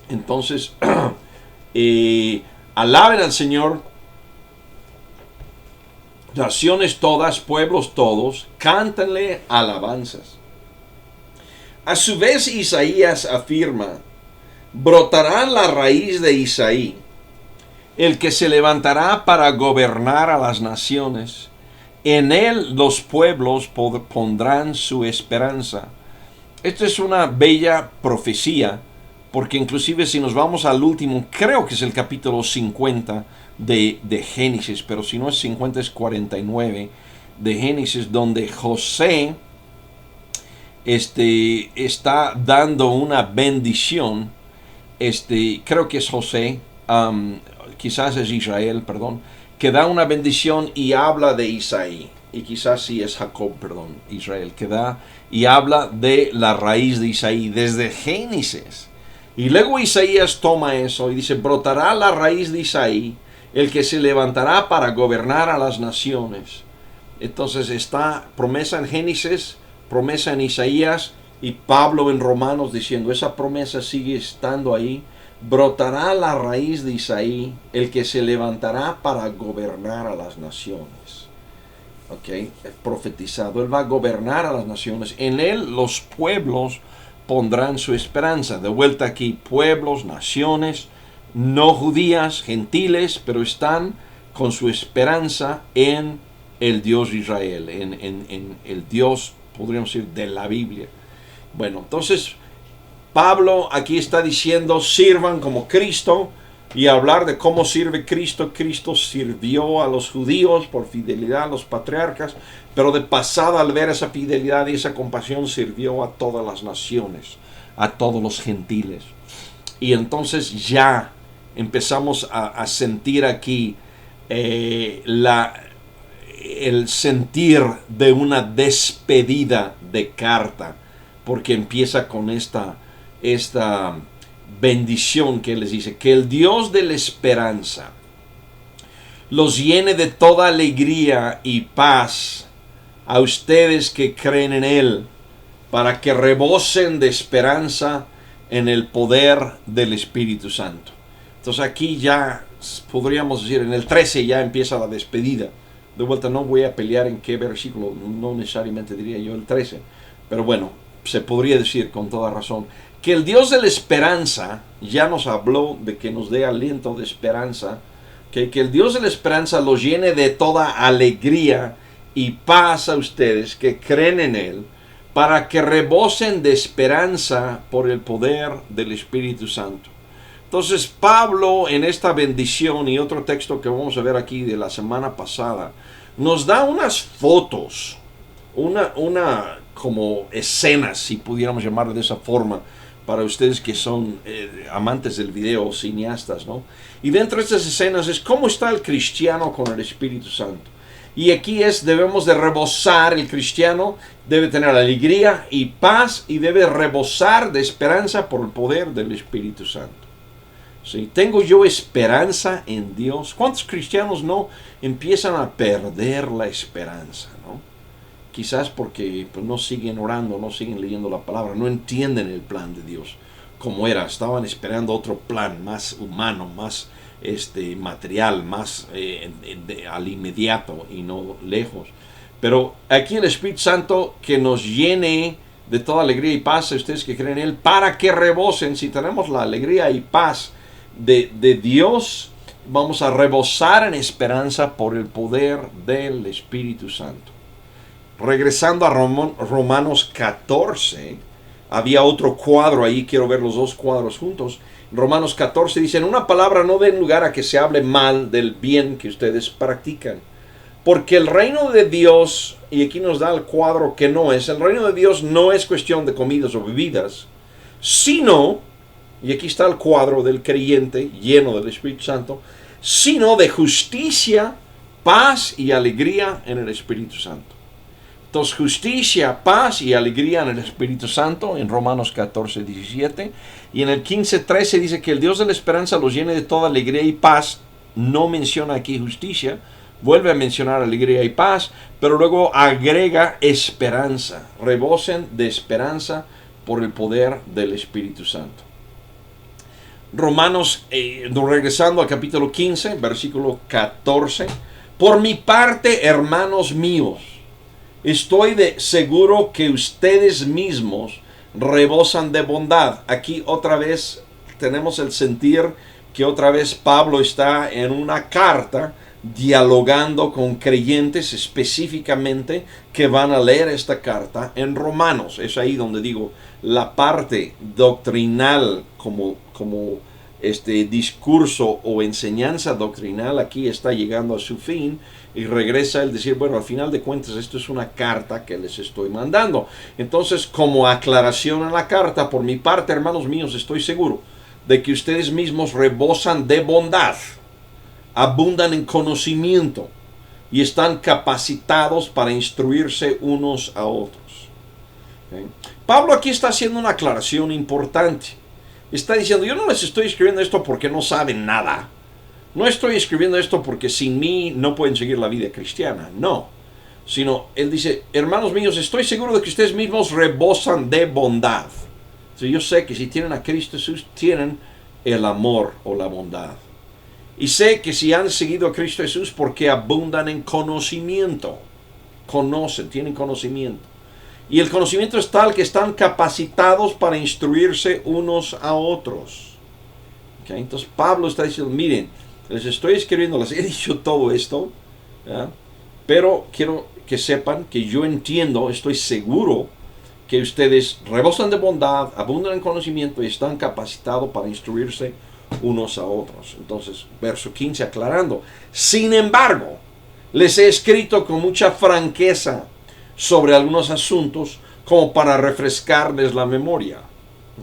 Entonces, alaben al Señor naciones todas, pueblos todos, cántenle alabanzas. A su vez Isaías afirma, brotará la raíz de Isaí, el que se levantará para gobernar a las naciones. En él los pueblos pondrán su esperanza. Esta es una bella profecía, porque inclusive si nos vamos al último, creo que es el capítulo 50 de Génesis, pero si no es 50 es 49 de Génesis, donde José está dando una bendición, creo que es José, quizás es Israel, perdón, que da una bendición y habla de Isaí, y quizás sí es Jacob, perdón, Israel, que da y habla de la raíz de Isaí desde Génesis. Y luego Isaías toma eso y dice, brotará la raíz de Isaí, el que se levantará para gobernar a las naciones. Entonces está promesa en Génesis, promesa en Isaías, y Pablo en Romanos diciendo, esa promesa sigue estando ahí. Brotará la raíz de Isaí, el que se levantará para gobernar a las naciones. Ok, es profetizado, él va a gobernar a las naciones. En él los pueblos pondrán su esperanza. De vuelta aquí, pueblos, naciones, no judías, gentiles, pero están con su esperanza en el Dios de Israel, en el Dios, podríamos decir, de la Biblia. Bueno, entonces Pablo aquí está diciendo, sirvan como Cristo, y hablar de cómo sirve Cristo. Cristo sirvió a los judíos por fidelidad a los patriarcas, pero de pasada, al ver esa fidelidad y esa compasión, sirvió a todas las naciones, a todos los gentiles. Y entonces ya empezamos a sentir aquí el sentir de una despedida de carta, porque empieza con esta bendición que les dice, que el Dios de la esperanza los llene de toda alegría y paz a ustedes que creen en Él, para que rebosen de esperanza en el poder del Espíritu Santo. Entonces aquí ya podríamos decir, en el 13 ya empieza la despedida. De vuelta no voy a pelear en qué versículo, no necesariamente diría yo el 13, pero bueno, se podría decir con toda razón, que el Dios de la esperanza ya nos habló de que nos dé aliento de esperanza, que el Dios de la esperanza los llene de toda alegría y paz a ustedes que creen en Él, para que rebosen de esperanza por el poder del Espíritu Santo. Entonces Pablo, en esta bendición y otro texto que vamos a ver aquí de la semana pasada, nos da unas fotos, una como escenas, si pudiéramos llamarlo de esa forma, para ustedes que son amantes del video, cineastas, ¿no? Y dentro de estas escenas es cómo está el cristiano con el Espíritu Santo. Y aquí debemos de rebosar, el cristiano debe tener alegría y paz y debe rebosar de esperanza por el poder del Espíritu Santo. ¿Sí? ¿Tengo yo esperanza en Dios? ¿Cuántos cristianos no empiezan a perder la esperanza, ¿no? Quizás porque pues, no siguen orando, no siguen leyendo la palabra, no entienden el plan de Dios como era. Estaban esperando otro plan más humano, más material, más al inmediato y no lejos. Pero aquí el Espíritu Santo que nos llene de toda alegría y paz a ustedes que creen en Él, para que rebosen. Si tenemos la alegría y paz de Dios, vamos a rebosar en esperanza por el poder del Espíritu Santo. Regresando a Romanos 14, había otro cuadro ahí, quiero ver los dos cuadros juntos. Romanos 14 dice, en una palabra, no den lugar a que se hable mal del bien que ustedes practican. Porque el reino de Dios, y aquí nos da el cuadro que no es, el reino de Dios no es cuestión de comidas o bebidas, sino, y aquí está el cuadro del creyente lleno del Espíritu Santo, sino de justicia, paz y alegría en el Espíritu Santo. Entonces, justicia, paz y alegría en el Espíritu Santo, en Romanos 14, 17. Y en el 15, 13 dice que el Dios de la esperanza los llene de toda alegría y paz. No menciona aquí justicia, vuelve a mencionar alegría y paz, pero luego agrega esperanza. Rebosen de esperanza por el poder del Espíritu Santo. Romanos, regresando al capítulo 15, versículo 14. Por mi parte, hermanos míos, estoy seguro que ustedes mismos rebosan de bondad. Aquí otra vez tenemos el sentir que otra vez Pablo está en una carta dialogando con creyentes específicamente que van a leer esta carta en Romanos. Es ahí donde digo, la parte doctrinal como discurso o enseñanza doctrinal aquí está llegando a su fin. Y regresa el decir, bueno, al final de cuentas esto es una carta que les estoy mandando. Entonces, como aclaración en la carta, por mi parte, hermanos míos, estoy seguro de que ustedes mismos rebosan de bondad, abundan en conocimiento y están capacitados para instruirse unos a otros. ¿Okay? Pablo aquí está haciendo una aclaración importante. Está diciendo, yo no les estoy escribiendo esto porque no saben nada. No estoy escribiendo esto porque sin mí no pueden seguir la vida cristiana, no. Sino, él dice, hermanos míos, estoy seguro de que ustedes mismos rebosan de bondad. Yo sé que si tienen a Cristo Jesús, tienen el amor o la bondad. Y sé que si han seguido a Cristo Jesús, porque abundan en conocimiento. Conocen, tienen conocimiento. Y el conocimiento es tal que están capacitados para instruirse unos a otros. ¿Okay? Entonces Pablo está diciendo, miren, les estoy escribiendo, les he dicho todo esto, ¿ya? Pero quiero que sepan que yo entiendo, estoy seguro que ustedes rebosan de bondad, abundan en conocimiento y están capacitados para instruirse unos a otros. Entonces, verso 15 aclarando, sin embargo, les he escrito con mucha franqueza sobre algunos asuntos como para refrescarles la memoria.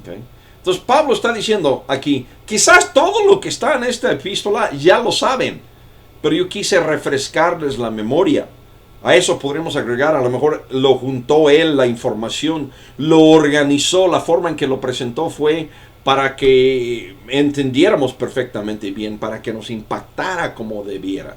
¿Okay? Entonces Pablo está diciendo aquí, quizás todo lo que está en esta epístola ya lo saben, pero yo quise refrescarles la memoria. A eso podremos agregar, a lo mejor lo juntó él, la información, lo organizó, la forma en que lo presentó fue para que entendiéramos perfectamente bien, para que nos impactara como debiera.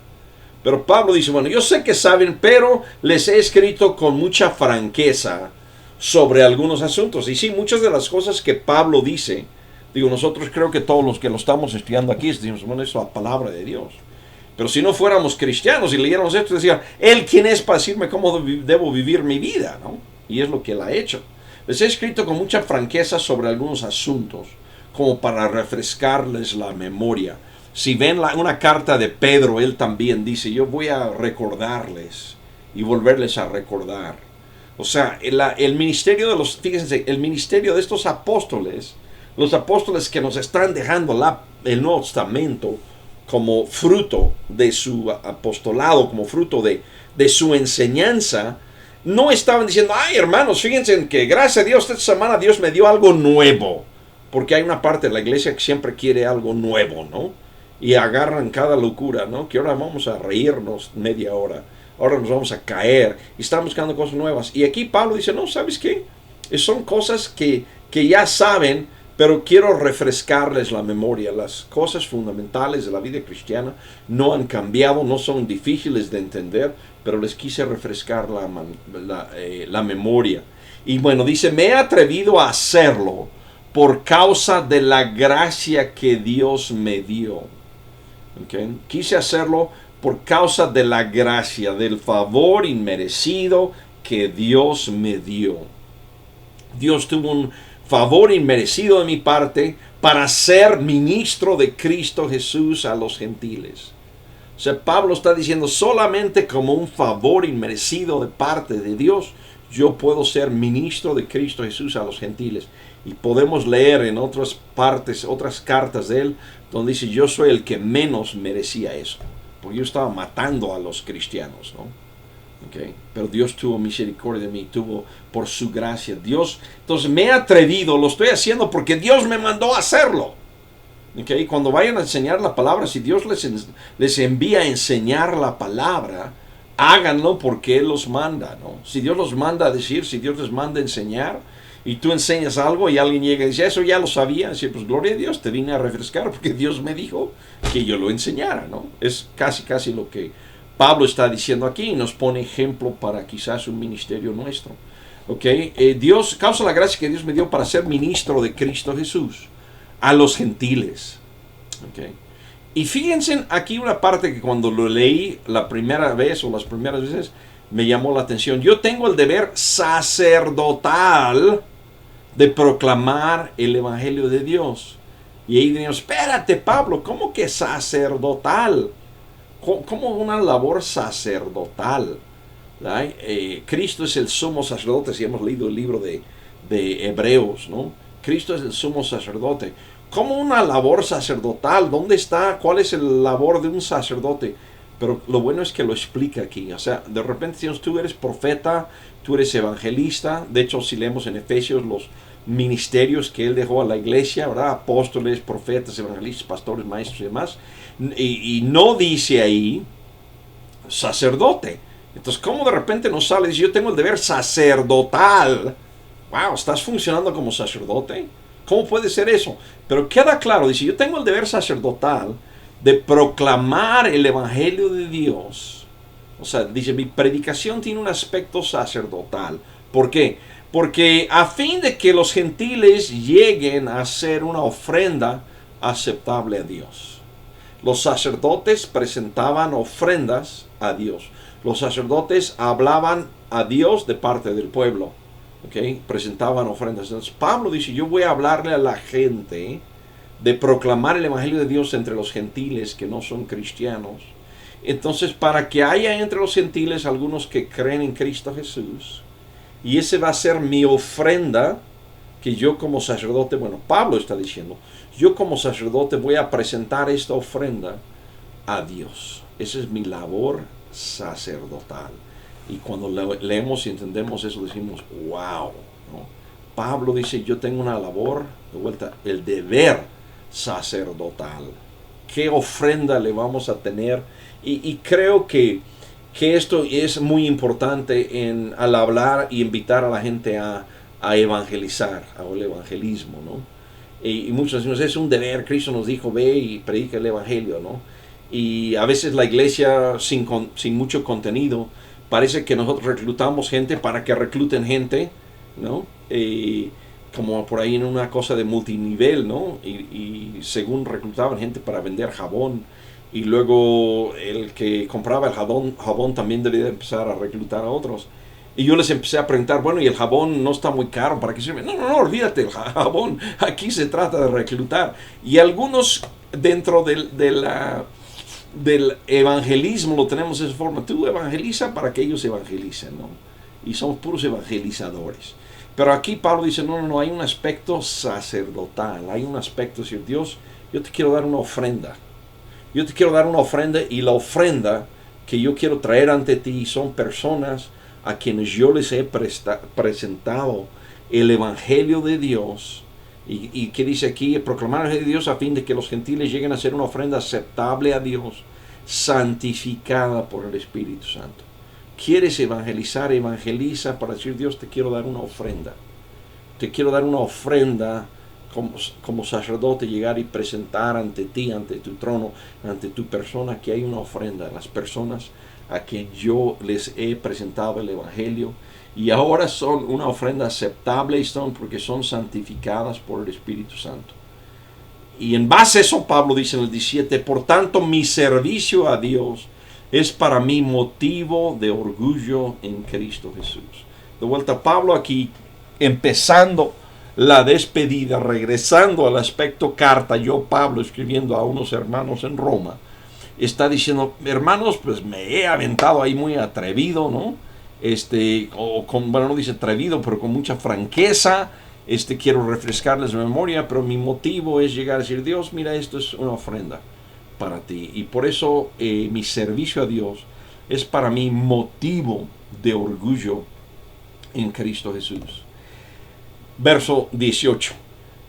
Pero Pablo dice, bueno, yo sé que saben, pero les he escrito con mucha franqueza sobre algunos asuntos. Y sí, muchas de las cosas que Pablo dice, digo, nosotros creo que todos los que lo estamos estudiando aquí, decimos, bueno, es la palabra de Dios. Pero si no fuéramos cristianos y leyéramos esto, decían, Él quién es para decirme cómo debo vivir mi vida, ¿no? Y es lo que Él ha hecho. Les he escrito con mucha franqueza sobre algunos asuntos, como para refrescarles la memoria. Si ven una carta de Pedro, él también dice, yo voy a recordarles y volverles a recordar. O sea, el ministerio de los, fíjense, el ministerio de estos apóstoles, los apóstoles que nos están dejando el Nuevo Testamento como fruto de su apostolado, como fruto de su enseñanza, no estaban diciendo, ay hermanos, fíjense que gracias a Dios esta semana Dios me dio algo nuevo. Porque hay una parte de la iglesia que siempre quiere algo nuevo, ¿no? Y agarran cada locura, ¿no? Que ahora vamos a reírnos media hora, ahora nos vamos a caer y están buscando cosas nuevas. Y aquí Pablo dice, no, ¿sabes qué? Son cosas que ya saben, pero quiero refrescarles la memoria. Las cosas fundamentales de la vida cristiana no han cambiado, no son difíciles de entender, pero les quise refrescar la memoria. Y bueno, dice, me he atrevido a hacerlo por causa de la gracia que Dios me dio. ¿Okay? Quise hacerlo por causa de la gracia, del favor inmerecido que Dios me dio. Dios tuvo un favor inmerecido de mi parte para ser ministro de Cristo Jesús a los gentiles. O sea, Pablo está diciendo, solamente como un favor inmerecido de parte de Dios, yo puedo ser ministro de Cristo Jesús a los gentiles. Y podemos leer en otras partes, otras cartas de él, donde dice, yo soy el que menos merecía eso, porque yo estaba matando a los cristianos, ¿no? Okay. Pero Dios tuvo misericordia de mí, tuvo por su gracia. Dios, entonces me he atrevido, lo estoy haciendo porque Dios me mandó a hacerlo. Okay. Cuando vayan a enseñar la palabra, si Dios les envía a enseñar la palabra, háganlo porque Él los manda, ¿no? Si Dios los manda a decir, si Dios les manda a enseñar, y tú enseñas algo y alguien llega y dice, eso ya lo sabía, dice, pues gloria a Dios, te vine a refrescar porque Dios me dijo que yo lo enseñara, ¿no? Es casi lo que Pablo está diciendo aquí y nos pone ejemplo para quizás un ministerio nuestro. ¿Ok? Dios, causa la gracia que Dios me dio para ser ministro de Cristo Jesús a los gentiles. ¿Ok? Y fíjense aquí una parte que cuando lo leí la primera vez o las primeras veces me llamó la atención. Yo tengo el deber sacerdotal de proclamar el Evangelio de Dios. Y ahí diríamos, espérate Pablo, ¿cómo que sacerdotal? ¿Cómo una labor sacerdotal? Cristo es el sumo sacerdote, si hemos leído el libro de Hebreos, ¿no? Cristo es el sumo sacerdote. ¿Cómo una labor sacerdotal? ¿Dónde está? ¿Cuál es la labor de un sacerdote? Pero lo bueno es que lo explica aquí. O sea, de repente decimos, tú eres profeta, tú eres evangelista. De hecho, si leemos en Efesios los ministerios que él dejó a la iglesia, ¿verdad? Apóstoles, profetas, evangelistas, pastores, maestros y demás. Y no dice ahí sacerdote. Entonces, ¿cómo de repente nos sale? Dice, yo tengo el deber sacerdotal. Wow, ¿estás funcionando como sacerdote? ¿Cómo puede ser eso? Pero queda claro, dice, yo tengo el deber sacerdotal de proclamar el Evangelio de Dios. O sea, dice, mi predicación tiene un aspecto sacerdotal. ¿Por qué? Porque a fin de que los gentiles lleguen a hacer una ofrenda aceptable a Dios. Los sacerdotes presentaban ofrendas a Dios. Los sacerdotes hablaban a Dios de parte del pueblo. ¿Okay? Presentaban ofrendas. Entonces Pablo dice, yo voy a hablarle a la gente de proclamar el Evangelio de Dios entre los gentiles que no son cristianos. Entonces, para que haya entre los gentiles algunos que creen en Cristo Jesús, y ese va a ser mi ofrenda, que yo como sacerdote, bueno, Pablo está diciendo, yo como sacerdote voy a presentar esta ofrenda a Dios. Esa es mi labor sacerdotal. Y cuando leemos y entendemos eso, decimos, wow, ¿no? Pablo dice, yo tengo una labor, de vuelta, el deber sacerdotal. ¿Qué ofrenda le vamos a tener? Y creo que esto es muy importante al hablar y invitar a la gente a evangelizar, al evangelismo, ¿no? Y muchos decimos, es un deber, Cristo nos dijo, ve y predica el evangelio, ¿no? Y a veces la iglesia sin mucho contenido, parece que nosotros reclutamos gente para que recluten gente, ¿no? Como por ahí en una cosa de multinivel, ¿no? Y según reclutaban gente para vender jabón, y luego el que compraba el jabón también debía empezar a reclutar a otros. Y yo les empecé a preguntar, bueno, ¿y el jabón no está muy caro? ¿Para qué sirve? No, no, no, olvídate, el jabón, aquí se trata de reclutar. Y algunos dentro del evangelismo lo tenemos de esa forma. Tú evangeliza para que ellos evangelicen, ¿no? Y somos puros evangelizadores. Pero aquí Pablo dice, no, no, no, hay un aspecto sacerdotal, hay un aspecto, decir, Dios, yo te quiero dar una ofrenda. Yo te quiero dar una ofrenda, y la ofrenda que yo quiero traer ante ti son personas a quienes yo les he presentado el Evangelio de Dios. Y que dice aquí, proclamar el Evangelio de Dios a fin de que los gentiles lleguen a ser una ofrenda aceptable a Dios, santificada por el Espíritu Santo. ¿Quieres evangelizar? Evangeliza para decir, Dios, te quiero dar una ofrenda. Te quiero dar una ofrenda como sacerdote, llegar y presentar ante ti, ante tu trono, ante tu persona, que hay una ofrenda a las personas a quien yo les he presentado el Evangelio, y ahora son una ofrenda aceptable, y son porque son santificadas por el Espíritu Santo. Y en base a eso, Pablo dice en el 17, por tanto mi servicio a Dios es para mí motivo de orgullo en Cristo Jesús. De vuelta, Pablo aquí, empezando la despedida, regresando al aspecto carta, yo Pablo escribiendo a unos hermanos en Roma, está diciendo, hermanos, pues me he aventado ahí muy atrevido, ¿no? Bueno, no dice atrevido, pero con mucha franqueza, quiero refrescarles la memoria, pero mi motivo es llegar a decir, Dios, mira, esto es una ofrenda para ti, y por eso mi servicio a Dios es para mí motivo de orgullo en Cristo Jesús. Verso 18.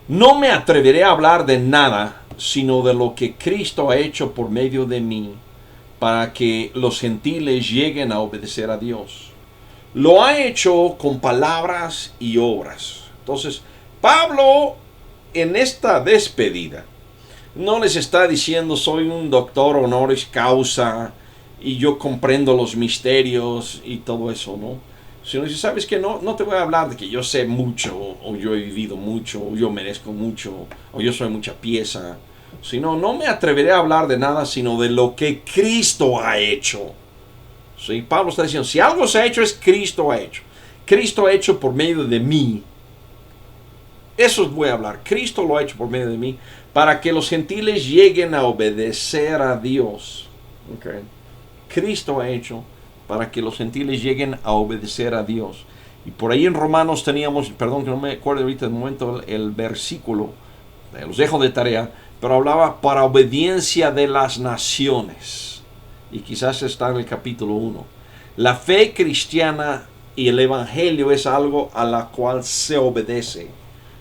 No me atreveré a hablar de nada, sino de lo que Cristo ha hecho por medio de mí, para que los gentiles lleguen a obedecer a Dios. Lo ha hecho con palabras y obras. Entonces, Pablo, en esta despedida, no les está diciendo, soy un doctor honoris causa, y yo comprendo los misterios y todo eso, ¿no? Sino dice, ¿sabes qué? No te voy a hablar de que yo sé mucho, o yo he vivido mucho, o yo merezco mucho, o yo soy mucha pieza. Sino, no me atreveré a hablar de nada, sino de lo que Cristo ha hecho. ¿Sí? Pablo está diciendo, si algo se ha hecho, es Cristo ha hecho. Cristo ha hecho por medio de mí. Eso voy a hablar. Cristo lo ha hecho por medio de mí, para que los gentiles lleguen a obedecer a Dios. Okay. Cristo ha hecho para que los gentiles lleguen a obedecer a Dios. Y por ahí en Romanos teníamos, perdón que no me acuerdo ahorita el momento, el versículo, los dejo de tarea, pero hablaba para obediencia de las naciones. Y quizás está en el capítulo 1. La fe cristiana y el Evangelio es algo a la cual se obedece.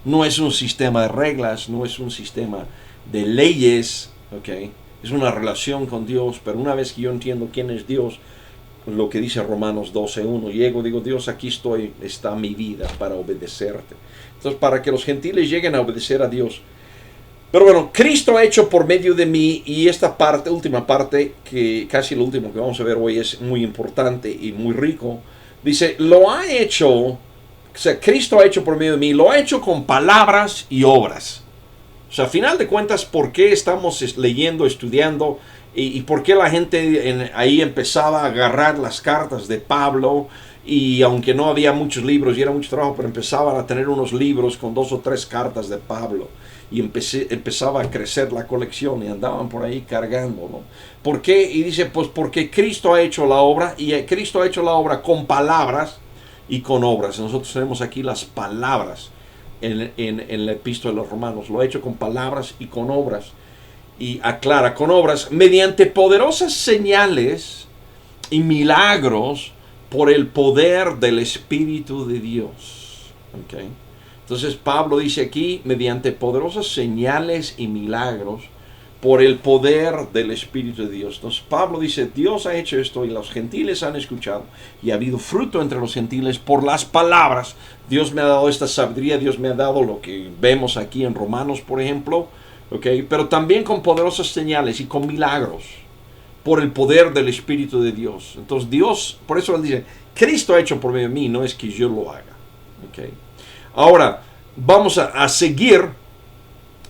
No es un sistema de reglas, no es un sistema de leyes, ¿okay? Es una relación con Dios, pero una vez que yo entiendo quién es Dios, lo que dice Romanos 12:1, llego, digo, Dios, aquí estoy, está mi vida para obedecerte. Entonces, para que los gentiles lleguen a obedecer a Dios. Pero bueno, Cristo ha hecho por medio de mí, y esta parte, última parte, que casi lo último que vamos a ver hoy es muy importante y muy rico. Dice, lo ha hecho, o sea, Cristo ha hecho por medio de mí, lo ha hecho con palabras y obras. O sea, a final de cuentas, ¿por qué estamos leyendo, estudiando? Y por qué la gente ahí empezaba a agarrar las cartas de Pablo, y aunque no había muchos libros y era mucho trabajo, pero empezaban a tener unos libros con 2 o 3 cartas de Pablo, y empezaba a crecer la colección y andaban por ahí cargando, ¿no? ¿Por qué? Y dice, pues porque Cristo ha hecho la obra, y Cristo ha hecho la obra con palabras y con obras. Nosotros tenemos aquí las palabras en la epístola de los Romanos, lo ha hecho con palabras y con obras. Y aclara, con obras, mediante poderosas señales y milagros por el poder del Espíritu de Dios. ¿Okay? Entonces Pablo dice aquí, mediante poderosas señales y milagros por el poder del Espíritu de Dios. Entonces Pablo dice, Dios ha hecho esto y los gentiles han escuchado, y ha habido fruto entre los gentiles por las palabras. Dios me ha dado esta sabiduría, Dios me ha dado lo que vemos aquí en Romanos, por ejemplo. Okay, pero también con poderosas señales y con milagros por el poder del Espíritu de Dios. Entonces Dios, por eso él dice, Cristo ha hecho por medio de mí, no es que yo lo haga. Okay. Ahora vamos a seguir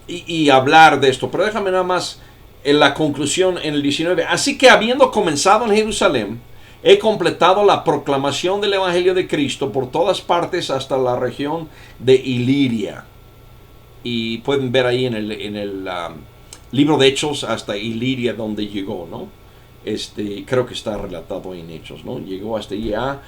y hablar de esto, pero déjame nada más en la conclusión en el 19. Así que habiendo comenzado en Jerusalén he completado la proclamación del Evangelio de Cristo por todas partes hasta la región de Iliria. Y pueden ver ahí en el libro de Hechos hasta Iliria donde llegó, ¿no? Creo que está relatado en Hechos, ¿no? Llegó hasta allá.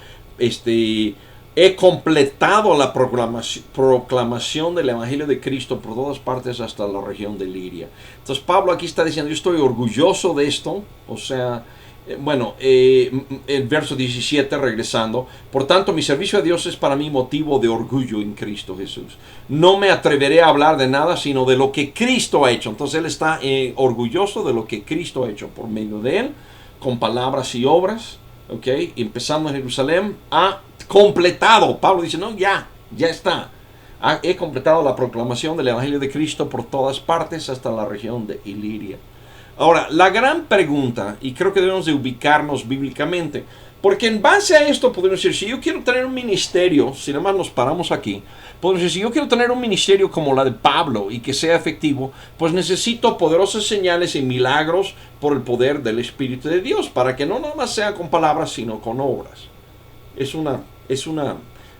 He completado la proclamación del Evangelio de Cristo por todas partes hasta la región de Iliria. Entonces Pablo aquí está diciendo, yo estoy orgulloso de esto. O sea, el verso 17 regresando, por tanto mi servicio a Dios es para mí motivo de orgullo en Cristo Jesús. No me atreveré a hablar de nada sino de lo que Cristo ha hecho. Entonces él está orgulloso de lo que Cristo ha hecho por medio de él, con palabras y obras, empezando en Jerusalén, ha completado. Pablo dice, no, ya está. He completado la proclamación del Evangelio de Cristo por todas partes hasta la región de Iliria. Ahora, la gran pregunta, y creo que debemos de ubicarnos bíblicamente, porque en base a esto podemos decir, si yo quiero tener un ministerio, si nada más nos paramos aquí, podemos decir, si yo quiero tener un ministerio como la de Pablo y que sea efectivo, pues necesito poderosas señales y milagros por el poder del Espíritu de Dios, para que no nada más sea con palabras, sino con obras. Es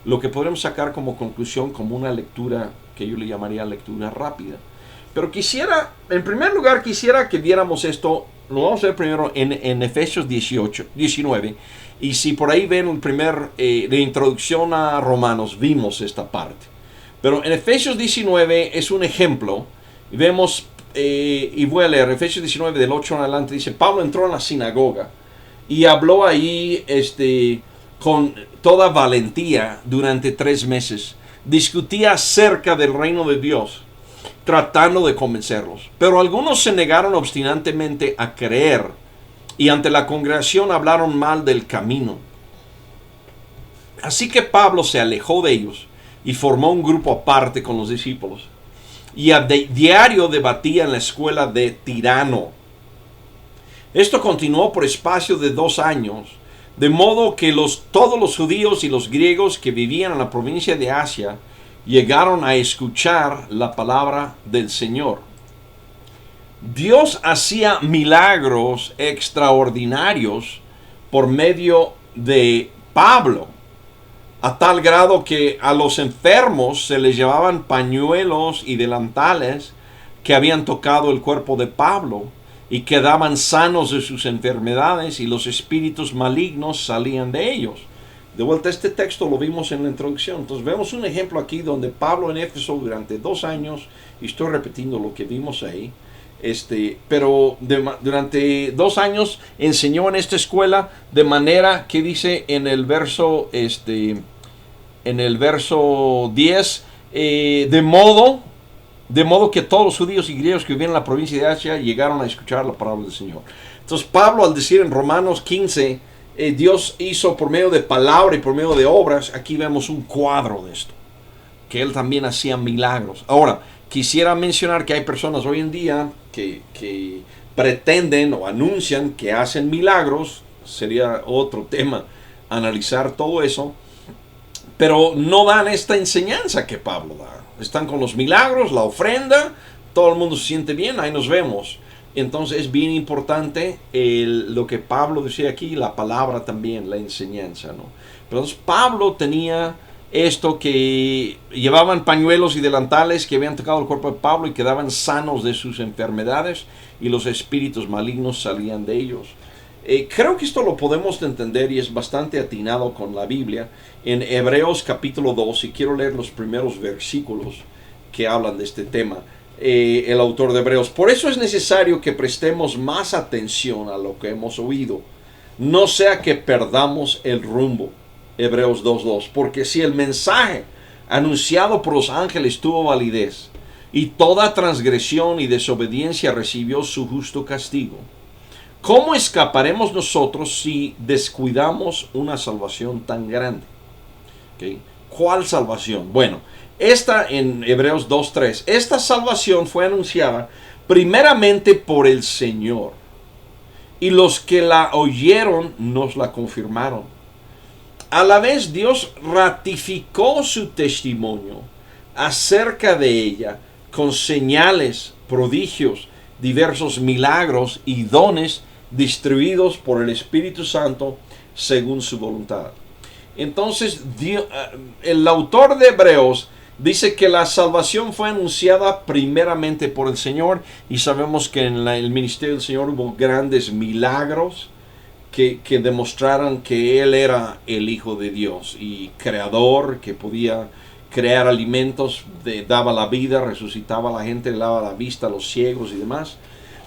lo que podemos sacar como conclusión, como una lectura que yo le llamaría lectura rápida. Pero en primer lugar, quisiera que viéramos esto. Lo vamos a ver primero en Efesios 19. Y si por ahí ven la introducción a Romanos, vimos esta parte. Pero en Efesios 19 es un ejemplo. Vemos, y voy a leer, Efesios 19 del 8 en adelante, dice, Pablo entró en la sinagoga y habló ahí con toda valentía durante 3 meses. Discutía acerca del reino de Dios, tratando de convencerlos. Pero algunos se negaron obstinadamente a creer y ante la congregación hablaron mal del camino. Así que Pablo se alejó de ellos y formó un grupo aparte con los discípulos. Y a diario debatía en la escuela de Tirano. Esto continuó por espacio de 2 años, de modo que todos los judíos y los griegos que vivían en la provincia de Asia llegaron a escuchar la palabra del Señor. Dios hacía milagros extraordinarios por medio de Pablo, a tal grado que a los enfermos se les llevaban pañuelos y delantales que habían tocado el cuerpo de Pablo y quedaban sanos de sus enfermedades, y los espíritus malignos salían de ellos. De vuelta, este texto lo vimos en la introducción. Entonces vemos un ejemplo aquí donde Pablo en Éfeso durante 2 años, y estoy repitiendo lo que vimos ahí, pero durante 2 años enseñó en esta escuela, de manera que dice en el verso 10, de modo que todos los judíos y griegos que vivían en la provincia de Asia llegaron a escuchar la palabra del Señor. Entonces Pablo, al decir en Romanos 15, Dios hizo por medio de palabra y por medio de obras, aquí vemos un cuadro de esto, que él también hacía milagros. Ahora, quisiera mencionar que hay personas hoy en día que pretenden o anuncian que hacen milagros. Sería otro tema analizar todo eso, pero no dan esta enseñanza que Pablo da. Están con los milagros, la ofrenda, todo el mundo se siente bien, ahí nos vemos. Entonces es bien importante lo que Pablo decía aquí, la palabra también, la enseñanza, ¿no? Pero entonces Pablo tenía esto, que llevaban pañuelos y delantales que habían tocado el cuerpo de Pablo y quedaban sanos de sus enfermedades, y los espíritus malignos salían de ellos. Creo que esto lo podemos entender, y es bastante atinado con la Biblia, en Hebreos capítulo 2, y quiero leer los primeros versículos que hablan de este tema. El autor de Hebreos: por eso es necesario que prestemos más atención a lo que hemos oído, no sea que perdamos el rumbo. Hebreos 2:2, porque si el mensaje anunciado por los ángeles tuvo validez, y toda transgresión y desobediencia recibió su justo castigo, ¿cómo escaparemos nosotros si descuidamos una salvación tan grande? ¿Okay? ¿Cuál salvación? Bueno, esta en Hebreos 2:3, esta salvación fue anunciada primeramente por el Señor, y los que la oyeron nos la confirmaron. A la vez Dios ratificó su testimonio acerca de ella con señales, prodigios, diversos milagros y dones distribuidos por el Espíritu Santo según su voluntad. Entonces, el autor de Hebreos dice que la salvación fue anunciada primeramente por el Señor, y sabemos que en el ministerio del Señor hubo grandes milagros que demostraran que Él era el Hijo de Dios y creador, que podía crear alimentos, daba la vida, resucitaba a la gente, le daba la vista a los ciegos y demás.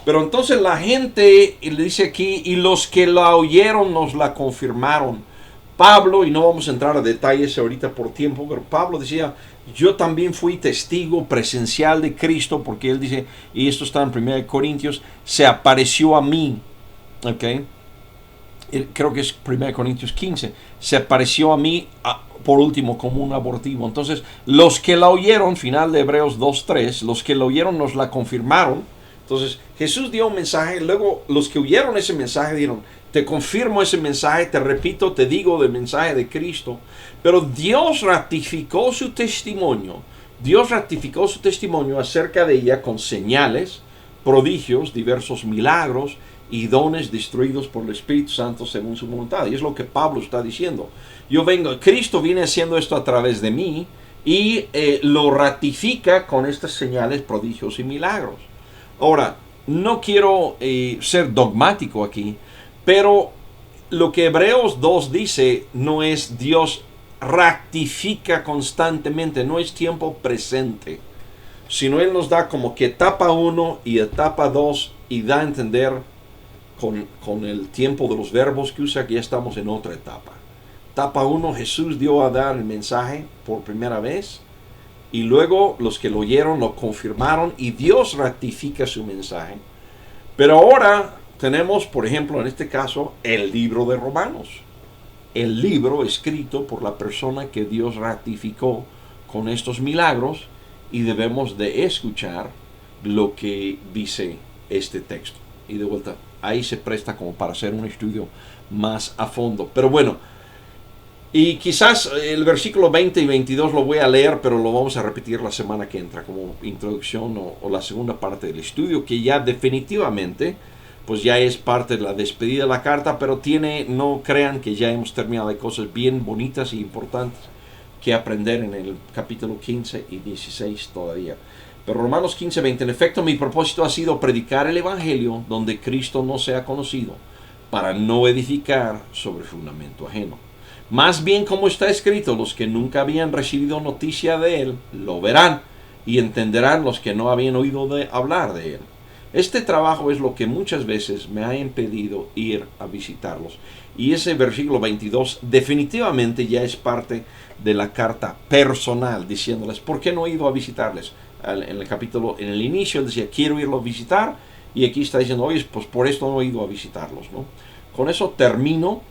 Pero entonces la gente, le dice aquí, y los que la oyeron nos la confirmaron. Pablo, y no vamos a entrar a detalles ahorita por tiempo, pero Pablo decía, yo también fui testigo presencial de Cristo, porque él dice, y esto está en 1 Corintios, se apareció a mí, ¿ok? Creo que es 1 Corintios 15, se apareció a mí por último como un abortivo. Entonces, los que la oyeron, final de Hebreos 2:3, los que la oyeron nos la confirmaron. Entonces, Jesús dio un mensaje, luego los que oyeron ese mensaje dijeron, te confirmo ese mensaje, te repito, te digo del mensaje de Cristo. Pero Dios ratificó su testimonio. Dios ratificó su testimonio acerca de ella con señales, prodigios, diversos milagros y dones distribuidos por el Espíritu Santo según su voluntad. Y es lo que Pablo está diciendo. Cristo viene haciendo esto a través de mí y lo ratifica con estas señales, prodigios y milagros. Ahora, no quiero ser dogmático aquí, pero lo que Hebreos 2 dice no es Dios ratifica constantemente, no es tiempo presente, sino Él nos da como que etapa 1 y etapa 2 y da a entender con el tiempo de los verbos que usa que ya estamos en otra etapa. Etapa 1, Jesús dio a dar el mensaje por primera vez, y luego los que lo oyeron lo confirmaron y Dios ratifica su mensaje. Pero ahora tenemos, por ejemplo, en este caso, el libro de Romanos. El libro escrito por la persona que Dios ratificó con estos milagros, y debemos de escuchar lo que dice este texto. Y de vuelta, ahí se presta como para hacer un estudio más a fondo. Pero bueno, y quizás el versículo 20 y 22 lo voy a leer, pero lo vamos a repetir la semana que entra como introducción o la segunda parte del estudio, que ya definitivamente pues ya es parte de la despedida de la carta, pero no crean que ya hemos terminado, hay cosas bien bonitas y importantes que aprender en el capítulo 15 y 16 todavía. Pero Romanos 15, 20, en efecto mi propósito ha sido predicar el Evangelio donde Cristo no sea conocido, para no edificar sobre fundamento ajeno. Más bien, como está escrito, los que nunca habían recibido noticia de Él, lo verán, y entenderán los que no habían oído hablar de Él. Este trabajo es lo que muchas veces me ha impedido ir a visitarlos. Y ese versículo 22 definitivamente ya es parte de la carta personal, diciéndoles, ¿por qué no he ido a visitarles? En el capítulo, en el inicio, él decía, quiero irlo a visitar, y aquí está diciendo, oye, pues por esto no he ido a visitarlos, ¿no? Con eso termino,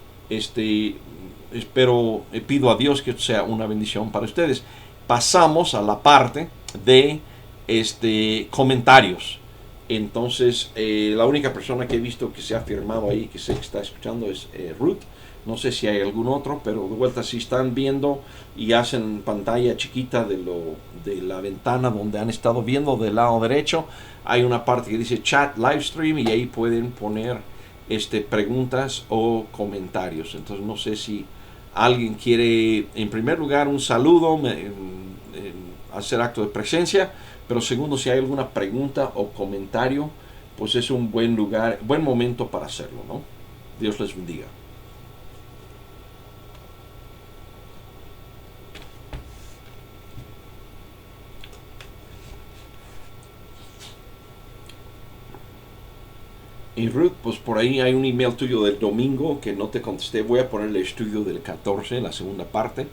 pido a Dios que sea una bendición para ustedes. Pasamos a la parte de comentarios. Entonces, la única persona que he visto que se ha firmado ahí, que sé que está escuchando, es Ruth. No sé si hay algún otro, pero de vuelta, si están viendo y hacen pantalla chiquita de la ventana donde han estado viendo del lado derecho, hay una parte que dice chat live stream, y ahí pueden poner preguntas o comentarios. Entonces, no sé si alguien quiere, en primer lugar, un saludo, hacer acto de presencia, pero segundo, si hay alguna pregunta o comentario, pues es un buen lugar, buen momento para hacerlo, ¿no? Dios les bendiga. Y Ruth, pues por ahí hay un email tuyo del domingo que no te contesté. Voy a poner el estudio del 14, la segunda parte.